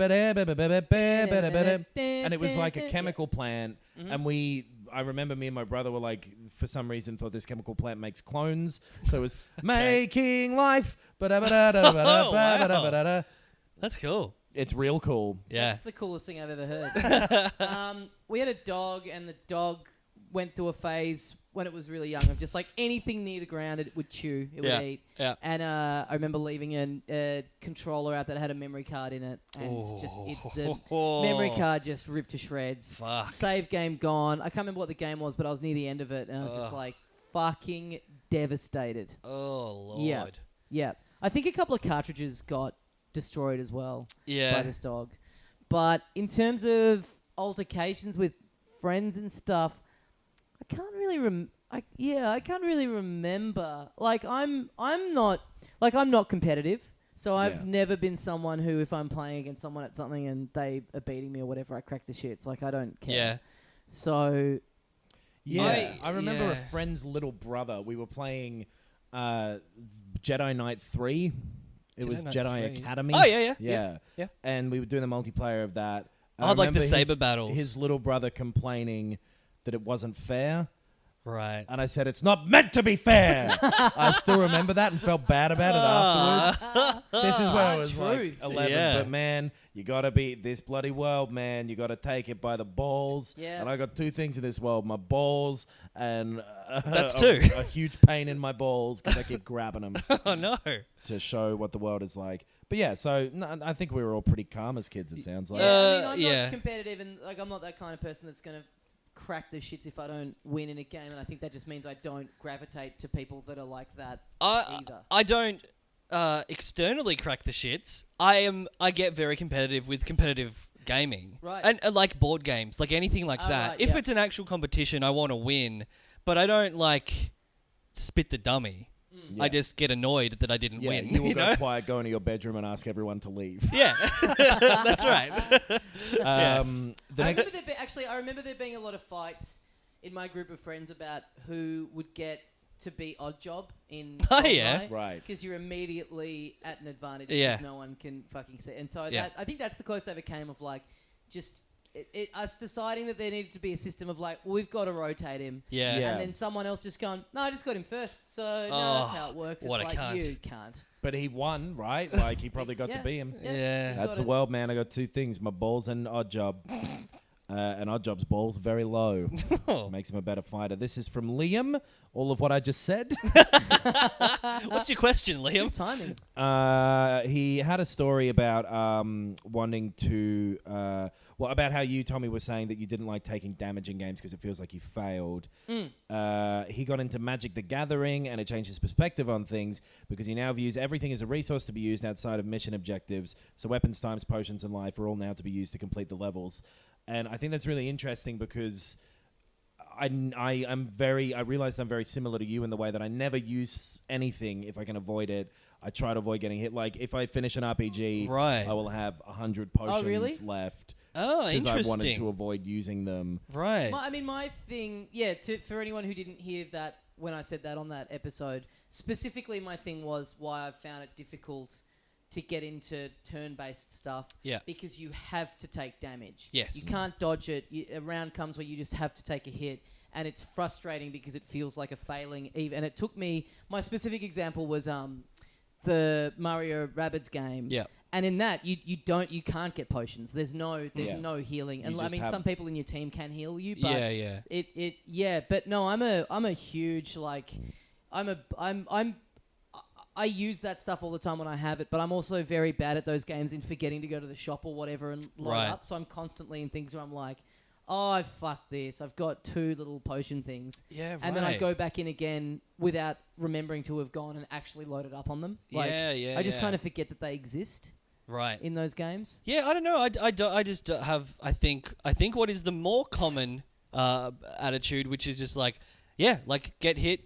it was like a chemical plant, and we I remember me and my brother were like, for some reason, thought this chemical plant makes clones. So it was making life. Ba-da-ba-da-ba-da-ba-da-ba-da-ba-da.
That's cool.
It's real cool.
Yeah.
That's the coolest thing I've ever heard. We had a dog, and the dog went through a phase when it was really young of just like anything near the ground it would chew, it would eat.
Yeah.
And I remember leaving a controller out that had a memory card in it, and the memory card just ripped to shreds.
Fuck.
Save game gone. I can't remember what the game was, but I was near the end of it, and I was just like fucking devastated.
Oh, Lord.
Yeah. I think a couple of cartridges got destroyed as well
Yeah.
by this dog. But in terms of altercations with friends and stuff, I can't really I can't really remember. Like I'm not competitive, so I've never been someone who, if I'm playing against someone at something and they are beating me or whatever, I crack the shits. Like I don't care.
Yeah.
So
Yeah, I remember
yeah.
a friend's little brother. We were playing Jedi Knight 3. It was
Knight
Jedi
3.
Academy.
Oh, yeah.
And we were doing the multiplayer of that.
Oh, like the
remember
saber battles.
His little brother complaining that it wasn't fair.
Right.
And I said, it's not meant to be fair. I still remember that and felt bad about it afterwards. This is where I was
Truth.
like 11.
Yeah.
But man, you got to beat this bloody world, man. You got to take it by the balls.
Yeah.
And I got two things in this world, my balls and
That's two.
a huge pain in my balls because I keep grabbing them
Oh, no.
to show what the world is like. But yeah, so I think we were all pretty calm as kids, it sounds like.
yeah, I mean, I'm
yeah.
not competitive, and like I'm not that kind of person that's gonna crack the shits if I don't win in a game, and I think that just means I don't gravitate to people that are like that either.
I don't externally crack the shits. I get very competitive with competitive gaming.
Right.
And like board games, like anything like
Oh,
that.
right,
If
yeah.
it's an actual competition, I want to win, but I don't like spit the dummy.
Yeah.
I just get annoyed that I didn't
Yeah,
win.
you will go
know?
quiet, go into your bedroom and ask everyone to leave.
Yeah, that's right. Yes.
The
I
next...
remember there being a lot of fights in my group of friends about who would get to be odd job in
Oh, yeah.
Right.
because you're immediately at an advantage
Yeah.
because no one can fucking see. And so
Yeah.
I think that's the closest I ever came of like just us deciding that there needed to be a system of like, well, we've got to rotate him.
Yeah.
Yeah.
And then someone else just going, no, I just got him first. So, no, that's how it works.
what
It's
a
like,
cunt.
you can't.
But he won, right? Like, he probably got
Yeah.
to be him.
Yeah.
That's the world, man. I got two things, my balls and odd job. And odd job's balls very low.
Oh.
Makes him a better fighter. This is from Liam. All of what I just said.
What's your question, Liam?
Timing.
He had a story about wanting to... about how you, Tommy, were saying that you didn't like taking damage in games because it feels like you failed. He got into Magic the Gathering, and it changed his perspective on things because he now views everything as a resource to be used outside of mission objectives. So weapons, times, potions, and life are all now to be used to complete the levels. And I think that's really interesting because I realized I'm very similar to you in the way that I never use anything if I can avoid it. I try to avoid getting hit. Like, if I finish an RPG,
Right.
I will have 100 potions
really?
left.
Oh,
Because I wanted
interesting.
to avoid using them.
Right.
My thing, for anyone who didn't hear that when I said that on that episode, specifically my thing was why I've found it difficult to get into turn-based stuff.
Yeah.
Because you have to take damage.
Yes.
You can't dodge it. A round comes where you just have to take a hit. And it's frustrating because it feels like a failing. And it took me... My specific example was the Mario Rabbids game.
Yeah.
And in that, you can't get potions. There's no healing. And
You
I
just
mean,
have-
some people in your team can heal you, but
Yeah.
but no, I'm a huge like, I use that stuff all the time when I have it, but I'm also very bad at those games in forgetting to go to the shop or whatever and load
Right.
up. So I'm constantly in things where I'm like, oh, fuck this. I've got 2 little potion things.
Yeah, right.
And then I go back in again without remembering to have gone and actually loaded up on them. Like, I just kind of forget that they exist
Right.
in those games.
Yeah, I don't know. I just have. I think what is the more common attitude, which is just like, yeah, like get hit,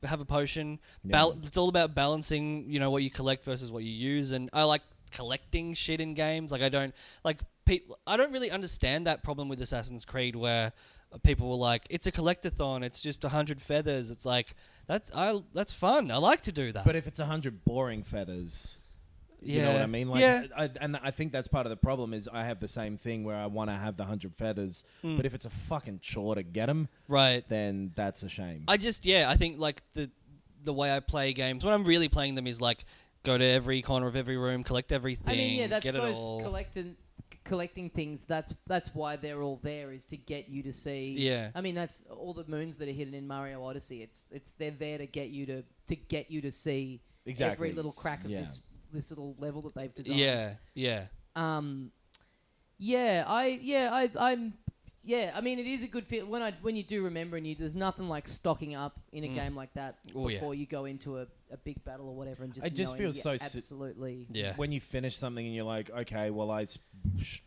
have a potion. It's all about balancing, what you collect versus what you use, and I like collecting shit in games. Like I don't really understand that problem with Assassin's Creed where people were like, it's a collectathon, it's just 100 feathers. It's like that's fun. I like to do that.
But if it's 100 boring feathers... You know what I mean? Like,
Yeah.
I think that's part of the problem is I have the same thing where I want to have the 100 feathers, but if it's a fucking chore to get them,
Right.
then that's a shame.
I think like the way I play games when I'm really playing them is like go to every corner of every room, collect everything.
I mean, yeah, that's
get it
those
all.
collecting things. That's why they're all there, is to get you to see.
Yeah.
I mean, that's all the moons that are hidden in Mario Odyssey. It's they're there to get you to see
Exactly.
every little crack of
Yeah.
this little level that they've designed.
Yeah.
I'm. I mean, it is a good feel when you do remember, and there's nothing like stocking up in a game like that before you go into a big battle or whatever, and just
It just
knowing
feels so
absolutely.
Yeah.
When you finish something and you're like, okay, well, I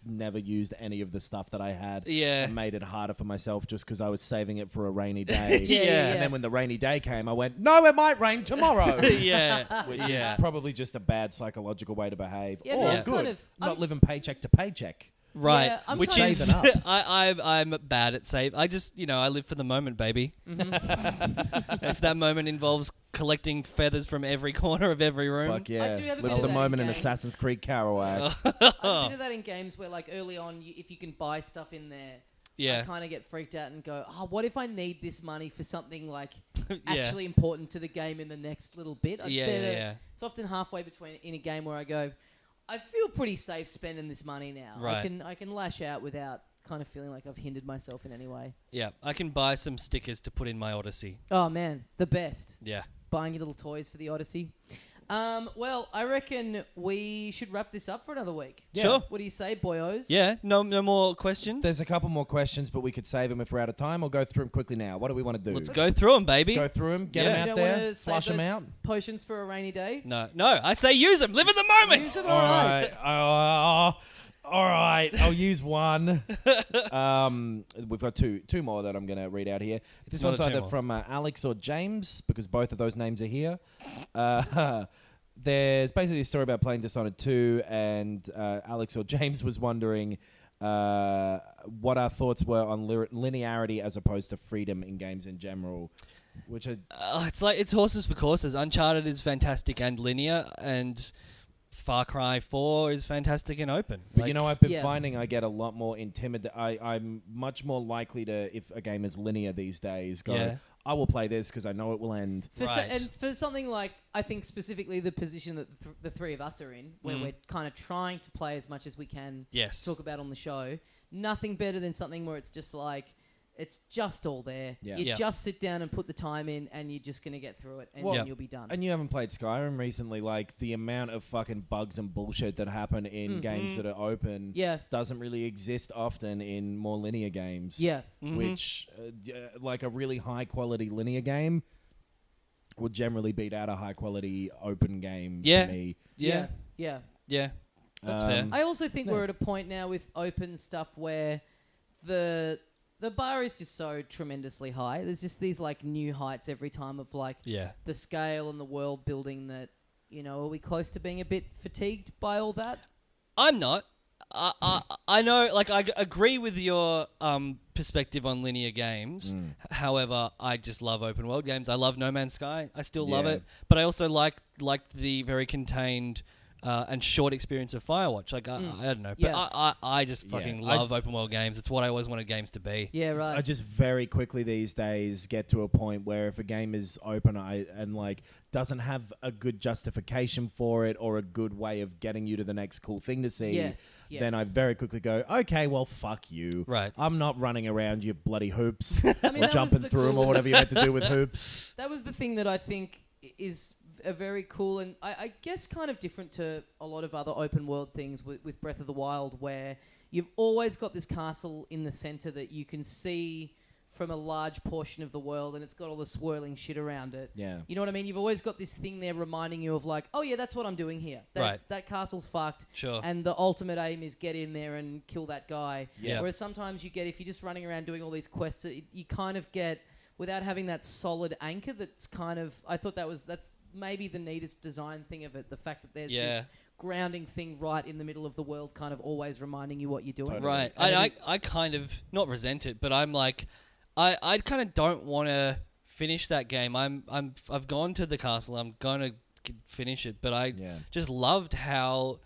never used any of the stuff that I had.
Yeah.
And made it harder for myself just because I was saving it for a rainy day.
Yeah.
And then when the rainy day came, I went, no, it might rain tomorrow.
Yeah.
Which is probably just a bad psychological way to behave.
Yeah,
or
no, I'm
good,
kind of-
not
I'm-
living paycheck to paycheck.
Right,
Yeah, I'm
which
kind of-
is
Saving up.
I'm bad at save. I just I live for the moment, baby. If that moment involves collecting feathers from every corner of every room,
Fuck yeah.
do have a
Live
bit
for
of
the
that
moment
in
in
games.
Assassin's Creed Kerouac.
I have a bit of that in games where, like, early on, if you can buy stuff in there, I
yeah,
kind of get freaked out and go, oh, what if I need this money for something, like,
yeah,
actually important to the game in the next little bit?
yeah.
It's often halfway between in a game where I go, I feel pretty safe spending this money now.
Right.
I can lash out without kind of feeling like I've hindered myself in any way.
Yeah, I can buy some stickers to put in my Odyssey.
Oh, man, the best.
Yeah.
Buying your little toys for the Odyssey. Well, I reckon we should wrap this up for another week.
Yeah.
Sure.
What do you say, boyos?
Yeah. No more questions.
There's a couple more questions, but we could save them if we're out of time or go through them quickly now. What do we want to do?
Let's go through them, baby.
Go through them, get
Yeah.
them
You
out
don't
there,
want to save
flush them
those
out.
potions for a rainy day?
No, I say use them. Live in the moment.
Use it
All right. All right. I'll use one. We've got two more that I'm going to read out here. This
not
one's
a
either
two-more.
from Alex or James, because both of those names are here. There's basically a story about playing Dishonored 2, and Alex or James was wondering what our thoughts were on linearity as opposed to freedom in games in general. Which are
It's horses for courses. Uncharted is fantastic and linear, and Far Cry 4 is fantastic and open.
But you know, I've been
Yeah.
finding I get a lot more intimidated. I'm much more likely to, if a game is linear these days, go,
Yeah.
I will play this because I know it will end.
And for something like, I think specifically the position that the three of us are in, where we're kind of trying to play as much as we can,
Yes.
talk about on the show, nothing better than something where it's just like, it's just all there.
Yeah.
You
Yeah.
just sit down and put the time in, and you're just going to get through it, and
Well,
then you'll be done.
And you haven't played Skyrim recently, like the amount of fucking bugs and bullshit that happen in games that are open
Yeah.
doesn't really exist often in more linear games.
Yeah.
Which, like a really high quality linear game would generally beat out a high quality open game
Yeah.
for me.
Yeah.
Yeah.
Yeah. That's fair.
I also think
Yeah.
we're at a point now with open stuff where the bar is just so tremendously high. There's just these like new heights every time of like
Yeah.
the scale and the world building that, are we close to being a bit fatigued by all that?
I'm not. I know, like, I agree with your perspective on linear games. However, I just love open world games. I love No Man's Sky. I still love
Yeah.
it. But I also like the very contained and short experience of Firewatch. Like, I don't know. But
Yeah.
I just fucking love open world games. It's what I always wanted games to be.
Yeah, right.
I just very quickly these days get to a point where if a game is open and like doesn't have a good justification for it or a good way of getting you to the next cool thing to see,
Yes,
then I very quickly go, okay, well, fuck you.
Right.
I'm not running around you bloody hoops
I mean,
or
that was
jumping
the
through them
cool-
or whatever you had to do with hoops.
That was the thing that I think is a very cool and I guess kind of different to a lot of other open world things with Breath of the Wild, where you've always got this castle in the center that you can see from a large portion of the world, and it's got all the swirling shit around it.
Yeah.
You know what I mean? You've always got this thing there reminding you of like, oh yeah, that's what I'm doing here. That castle's fucked.
Sure.
And the ultimate aim is get in there and kill that guy.
Yeah.
Whereas sometimes you get, if you're just running around doing all these quests, you kind of get, without having that solid anchor that's kind of, I thought that's maybe the neatest design thing of it. The fact that there's this grounding thing right in the middle of the world, kind of always reminding you what you're doing.
Totally.
Right.
And
I kind of not resent it, but I'm like, I kind of don't want to finish that game. I've gone to the castle. I'm gonna could finish it, but I
Yeah.
just loved how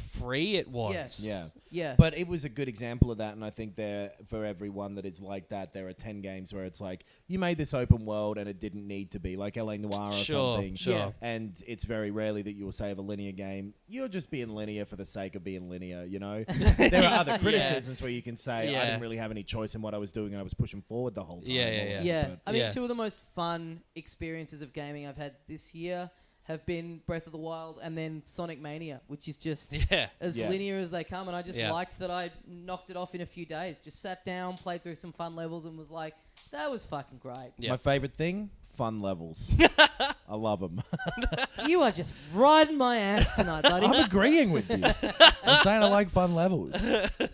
free it was.
Yes.
Yeah.
Yeah.
But it was a good example of that, and I think for everyone that is like that, there are 10 games where it's like, you made this open world and it didn't need to be, like L.A. Noire or something.
Sure.
Yeah.
And it's very rarely that you will say of a linear game, you're just being linear for the sake of being linear, you know? There are other criticisms where you can say, I didn't really have any choice in what I was doing and I was pushing forward the whole time.
Yeah.
But
I mean,
Yeah.
two of the most fun experiences of gaming I've had this year have been Breath of the Wild and then Sonic Mania, which is just as linear as they come. And I just liked that I knocked it off in a few days. Just sat down, played through some fun levels and was like, that was fucking great.
Yeah.
My favorite thing, fun levels. I love them.
You are just riding my ass tonight, buddy.
I'm agreeing with you. I'm saying I like fun levels.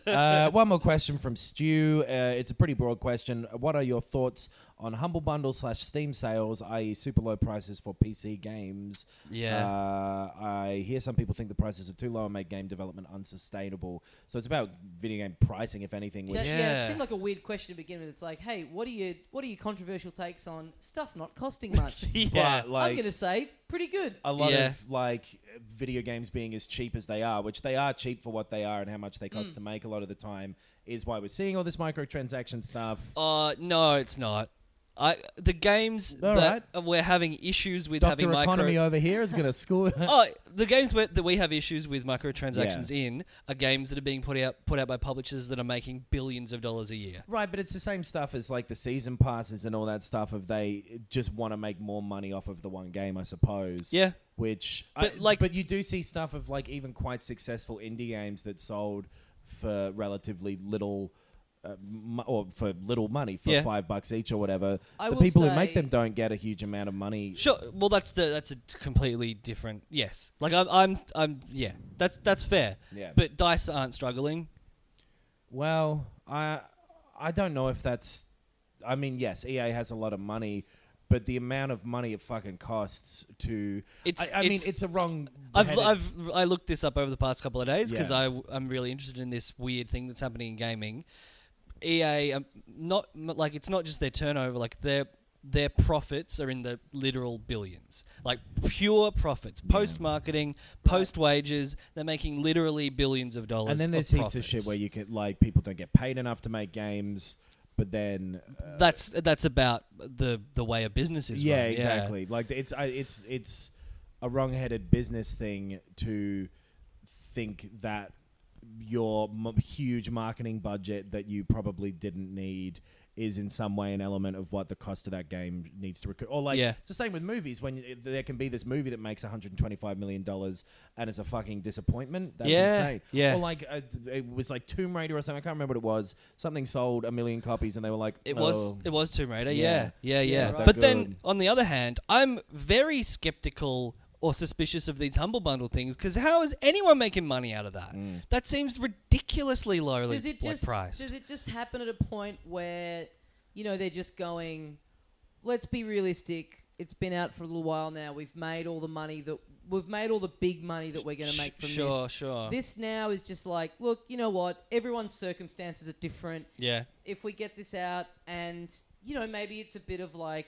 One more question from Stu. It's a pretty broad question. What are your thoughts on Humble Bundle / Steam sales, i.e. super low prices for PC games?
Yeah.
I hear some people think the prices are too low and make game development unsustainable. So it's about video game pricing, if anything. Which
It seemed like a weird question to begin with. It's like, hey, what are your controversial takes on stuff not costing much?
But, like,
I'm gonna say pretty good.
a lot of like video games being as cheap as they are, which they are cheap for what they are and how much they cost to make a lot of the time, is why we're seeing all this microtransaction stuff.
No, it's not. The games
All
that we're having issues with
Dr.
having
Economy over here is going to school.
the games that we have issues with microtransactions in are games that are being put out by publishers that are making billions of dollars a year.
Right, but it's the same stuff as like the season passes and all that stuff. If they just want to make more money off of the one game, I suppose.
Yeah.
Which,
But
you do see stuff of like even quite successful indie games that sold for relatively little. Or for little money, for $5 each or whatever.
I
The
will
people who make
say-
them don't get a huge amount of money.
Sure. Well, that's a completely different. Yes. Like I'm. That's fair.
Yeah.
But DICE aren't struggling.
Well, I don't know if that's. I mean, yes, EA has a lot of money, but the amount of money it fucking costs to. I mean, it's a wrong.
I looked this up over the past couple of days because
Yeah.
I'm really interested in this weird thing that's happening in gaming. EA, it's not just their turnover, like their profits are in the literal billions, like pure profits, post marketing, post wages. They're making literally billions of dollars.
And then there's heaps of shit where you could like people don't get paid enough to make games, but then
that's about the way a business is run.
Exactly. Like it's a wrong-headed business thing to think that your huge marketing budget that you probably didn't need is in some way an element of what the cost of that game needs to recoup. Or like, it's the same with movies. When there can be this movie that makes $125 million and it's a fucking disappointment. That's insane.
Yeah.
Or like, it was like Tomb Raider or something. I can't remember what it was. Something sold 1 million copies and they were like,
It was Tomb Raider.
Yeah.
Yeah.
Right.
But then on the other hand, I'm very skeptical or suspicious of these Humble Bundle things because how is anyone making money out of that? That seems ridiculously lowly priced.
Does it just happen at a point where, they're just going, let's be realistic, it's been out for a little while now, we've made all the big money that we're going to make from this.
Sure.
This now is just like, look, you know what, everyone's circumstances are different.
Yeah.
If we get this out and, maybe it's a bit of like,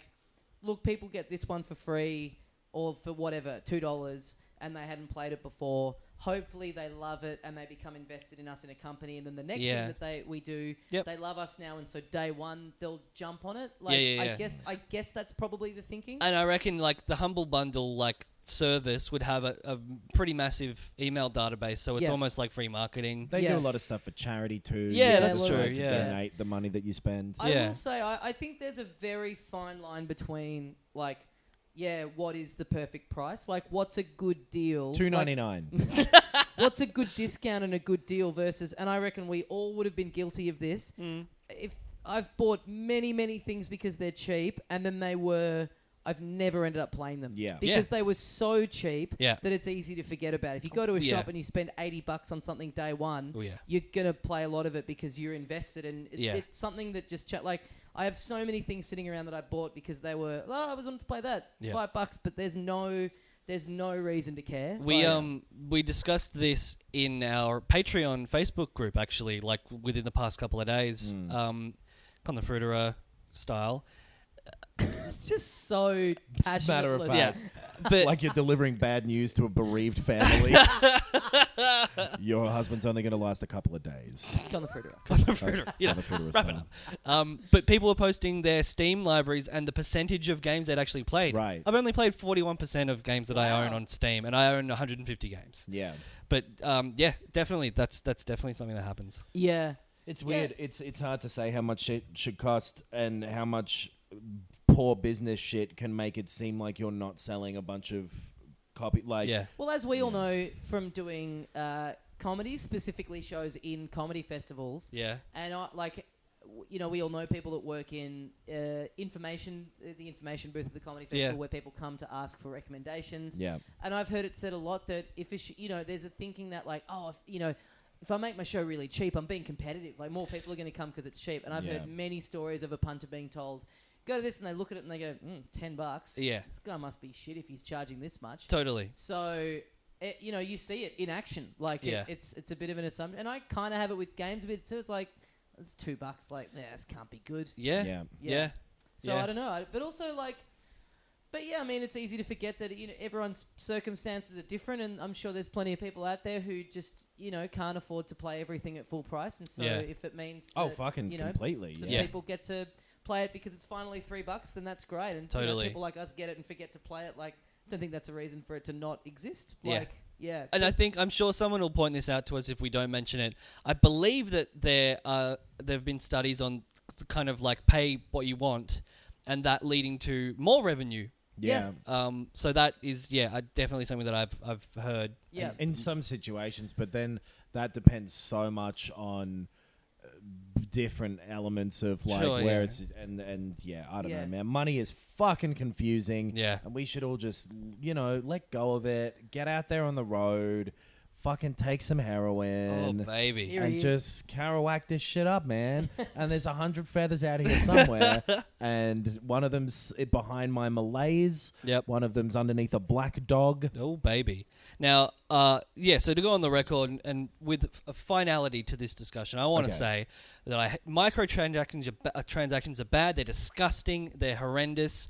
look, people get this one for free or for whatever, $2, and they hadn't played it before. Hopefully they love it and they become invested in us in a company, and then the next thing that we do, they love us now, and so day one they'll jump on it. Like I guess that's probably the thinking.
And I reckon like the Humble Bundle service would have a pretty massive email database, so it's almost like free marketing.
They do a lot of stuff for charity too.
Yeah, that's true.
To donate the money that you spend.
I will say I think there's a very fine line between like, what is the perfect price? Like, what's a good deal?
$2.99.
What's a good discount and a good deal versus... And I reckon we all would have been guilty of this. If I've bought many, many things because they're cheap, and then I've never ended up playing them.
Yeah.
Because they were so cheap
Yeah.
that it's easy to forget about. If you go to a shop and you spend $80 on something day one, you're going to play a lot of it because you're invested, and it's something that just... I have so many things sitting around that I bought because they were, I was wanting to play that, $5, but there's no reason to care.
We discussed this in our Patreon Facebook group actually, like within the past couple of days, Con the Fruiterer style.
It's just so passionate.
Matter of fact.
But
Like you're delivering bad news to a bereaved family. Your husband's only going to last a couple of days.
On the fruiter.
you know,
On the fruiter is
wrap it
fine.
up. But people are posting their Steam libraries and the percentage of games they'd actually played.
Right.
I've only played 41% of games that I own on Steam, and I own 150 games.
Yeah.
But yeah, definitely, that's definitely something that happens.
Yeah.
It's weird. It's hard to say how much shit should cost and how much poor business shit can make it seem like you're not selling a bunch of copy. Like,
Yeah.
Well, as we all know from doing comedy, specifically shows in comedy festivals,
Yeah.
and we all know people that work in the information booth at the comedy festival,
Yeah.
where people come to ask for recommendations.
Yeah.
And I've heard it said a lot that if there's a thinking that like, if I make my show really cheap, I'm being competitive. Like more people are going to come because it's cheap. And I've heard many stories of a punter being told, go to this, and they look at it and they go, $10.
Yeah.
This guy must be shit if he's charging this much.
Totally.
So, you see it in action. Like,
Yeah.
it's a bit of an assumption. And I kind of have it with games a bit too. It's like, it's $2. Like, this can't be good.
Yeah.
Yeah.
Yeah.
So
Yeah.
I don't know. But also, like, I mean, it's easy to forget that everyone's circumstances are different, and I'm sure there's plenty of people out there who just can't afford to play everything at full price, and so
Yeah.
if it means
Oh,
that,
fucking completely,
some
yeah.
people get to play it because it's finally $3, then that's great, and
Totally.
people like us get it and forget to play it. Like, don't think that's a reason for it to not exist.
Yeah.
Like, yeah,
And I'm sure someone will point this out to us if we don't mention it. I believe that there've been studies on kind of like pay what you want, and that leading to more revenue.
Yeah.
So that is definitely something that I've heard.
yeah.
In some situations, but then that depends so much on different elements of like
Sure,
where
yeah.
it's and yeah, I don't
Yeah.
know, man. Money is fucking confusing.
Yeah.
And we should all just, let go of it. Get out there on the road. Fucking take some
Oh
heroin.
baby.
Here
and
he is.
just Kerouac this shit up, man. And there's 100 feathers out here somewhere. And one of them's behind my Malays.
Yep.
One of them's underneath a black dog.
Oh baby. Now, so to go on the record and with a finality to this discussion, I want to
Okay.
say that transactions are bad. They're disgusting. They're horrendous.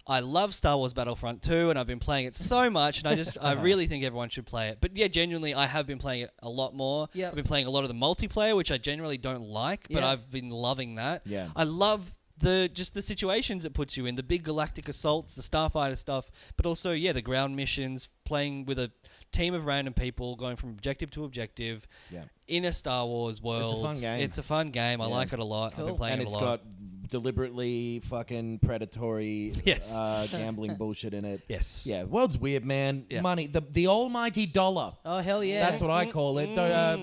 I love Star Wars Battlefront 2, and I've been playing it so much, and I really think everyone should play it. But yeah, genuinely, I have been playing it a lot more.
Yep.
I've been playing a lot of the multiplayer, which I generally don't like, but
Yeah.
I've been loving that.
Yeah.
I love the situations it puts you in, the big galactic assaults, the Starfighter stuff, but also, the ground missions, playing with a team of random people, going from objective to objective,
Yeah.
in a Star Wars world.
fun game.
It's a fun game. I
Yeah.
like it a lot. I've
Cool.
been playing
And
it a
it's
lot.
got deliberately fucking predatory
Yes.
gambling bullshit in it.
Yes.
Yeah, world's weird, man.
Yeah.
Money, the almighty dollar.
Oh hell yeah!
That's what I call it.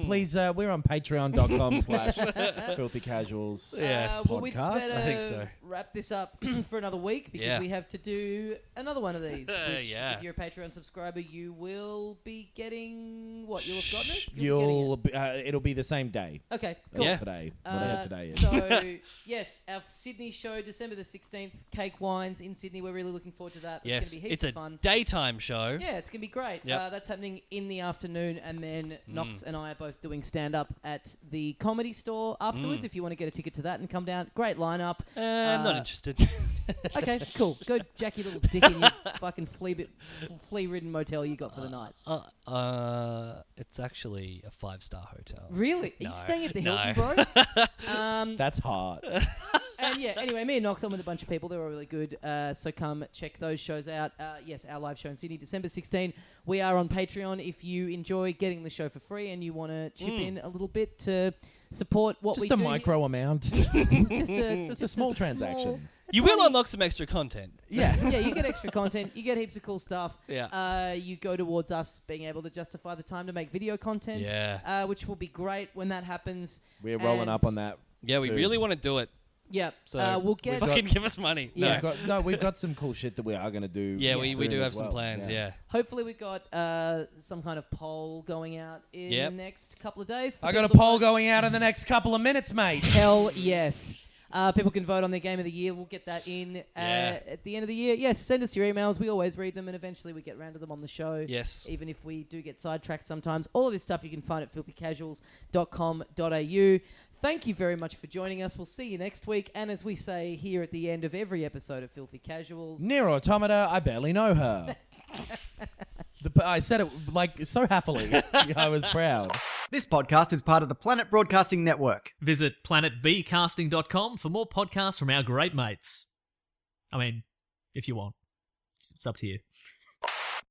Please, we're on patreon.com/filthy casuals.
Yes.
Well, we'd
podcast.
better
I think so.
wrap this up for another week because
Yeah.
we have to do another one of these. Which,
Yeah.
if you're a Patreon subscriber, you will be getting what? You'll have gotten it. You'll be getting it.
It'll be the same day
Okay,
as
cool.
Yeah.
today, whatever today is.
So, yes, our Sydney show, December the 16th, Cake Wines in Sydney. We're really looking forward to that. It's
Yes.
going to be heaps
It's
of
a
fun.
daytime show.
Yeah, it's going to be great.
Yep.
That's happening in the afternoon, and then Knox and I are both doing stand-up at the Comedy Store afterwards. If you want to get a ticket to that and come down, great lineup.
I'm not interested.
Okay, cool. Go jack your little dick in your fucking flea-ridden motel you got for the night.
It's actually a 5-star hotel.
Really? Are
No.
you staying at the
No.
Hilton, bro?
That's hard.
And yeah, anyway, me and Knox on with a bunch of people. They were really good. So come check those shows out. Yes, our live show in Sydney, December 16. We are on Patreon. If you enjoy getting the show for free and you want to chip in a little bit to support what we
Just
do.
a micro amount.
just
a small transaction.
You will unlock some extra content.
Yeah.
Yeah, you get extra content. You get heaps of cool stuff.
Yeah.
You go towards us being able to justify the time to make video content.
Yeah.
Which will be great when that happens.
We're rolling
And-
up on that.
Yeah, we
too.
really want to do it.
Yeah.
So
we'll get.
fucking give us money.
Yeah.
We've got some cool shit that we are going to do.
Yeah, we
soon
do
as
have some
well.
plans. Yeah.
Hopefully we got some kind of poll going out in
Yep.
the next couple of days. for
I got a
people to
poll
vote.
going out in the next couple of minutes, mate.
Hell yes. People can vote on their game of the year. We'll get that in
Yeah.
at the end of the year. Yes, send us your emails. We always read them, and eventually we get around to them on the show.
Yes.
Even if we do get sidetracked sometimes. All of this stuff you can find at filthycasuals.com.au. Thank you very much for joining us. We'll see you next week. And as we say here at the end of every episode of Filthy Casuals...
Nier Automata, I barely know her. I said it like so happily. I was proud.
This podcast is part of the Planet Broadcasting Network.
Visit planetbcasting.com for more podcasts from our great mates. I mean, if you want. It's up to you.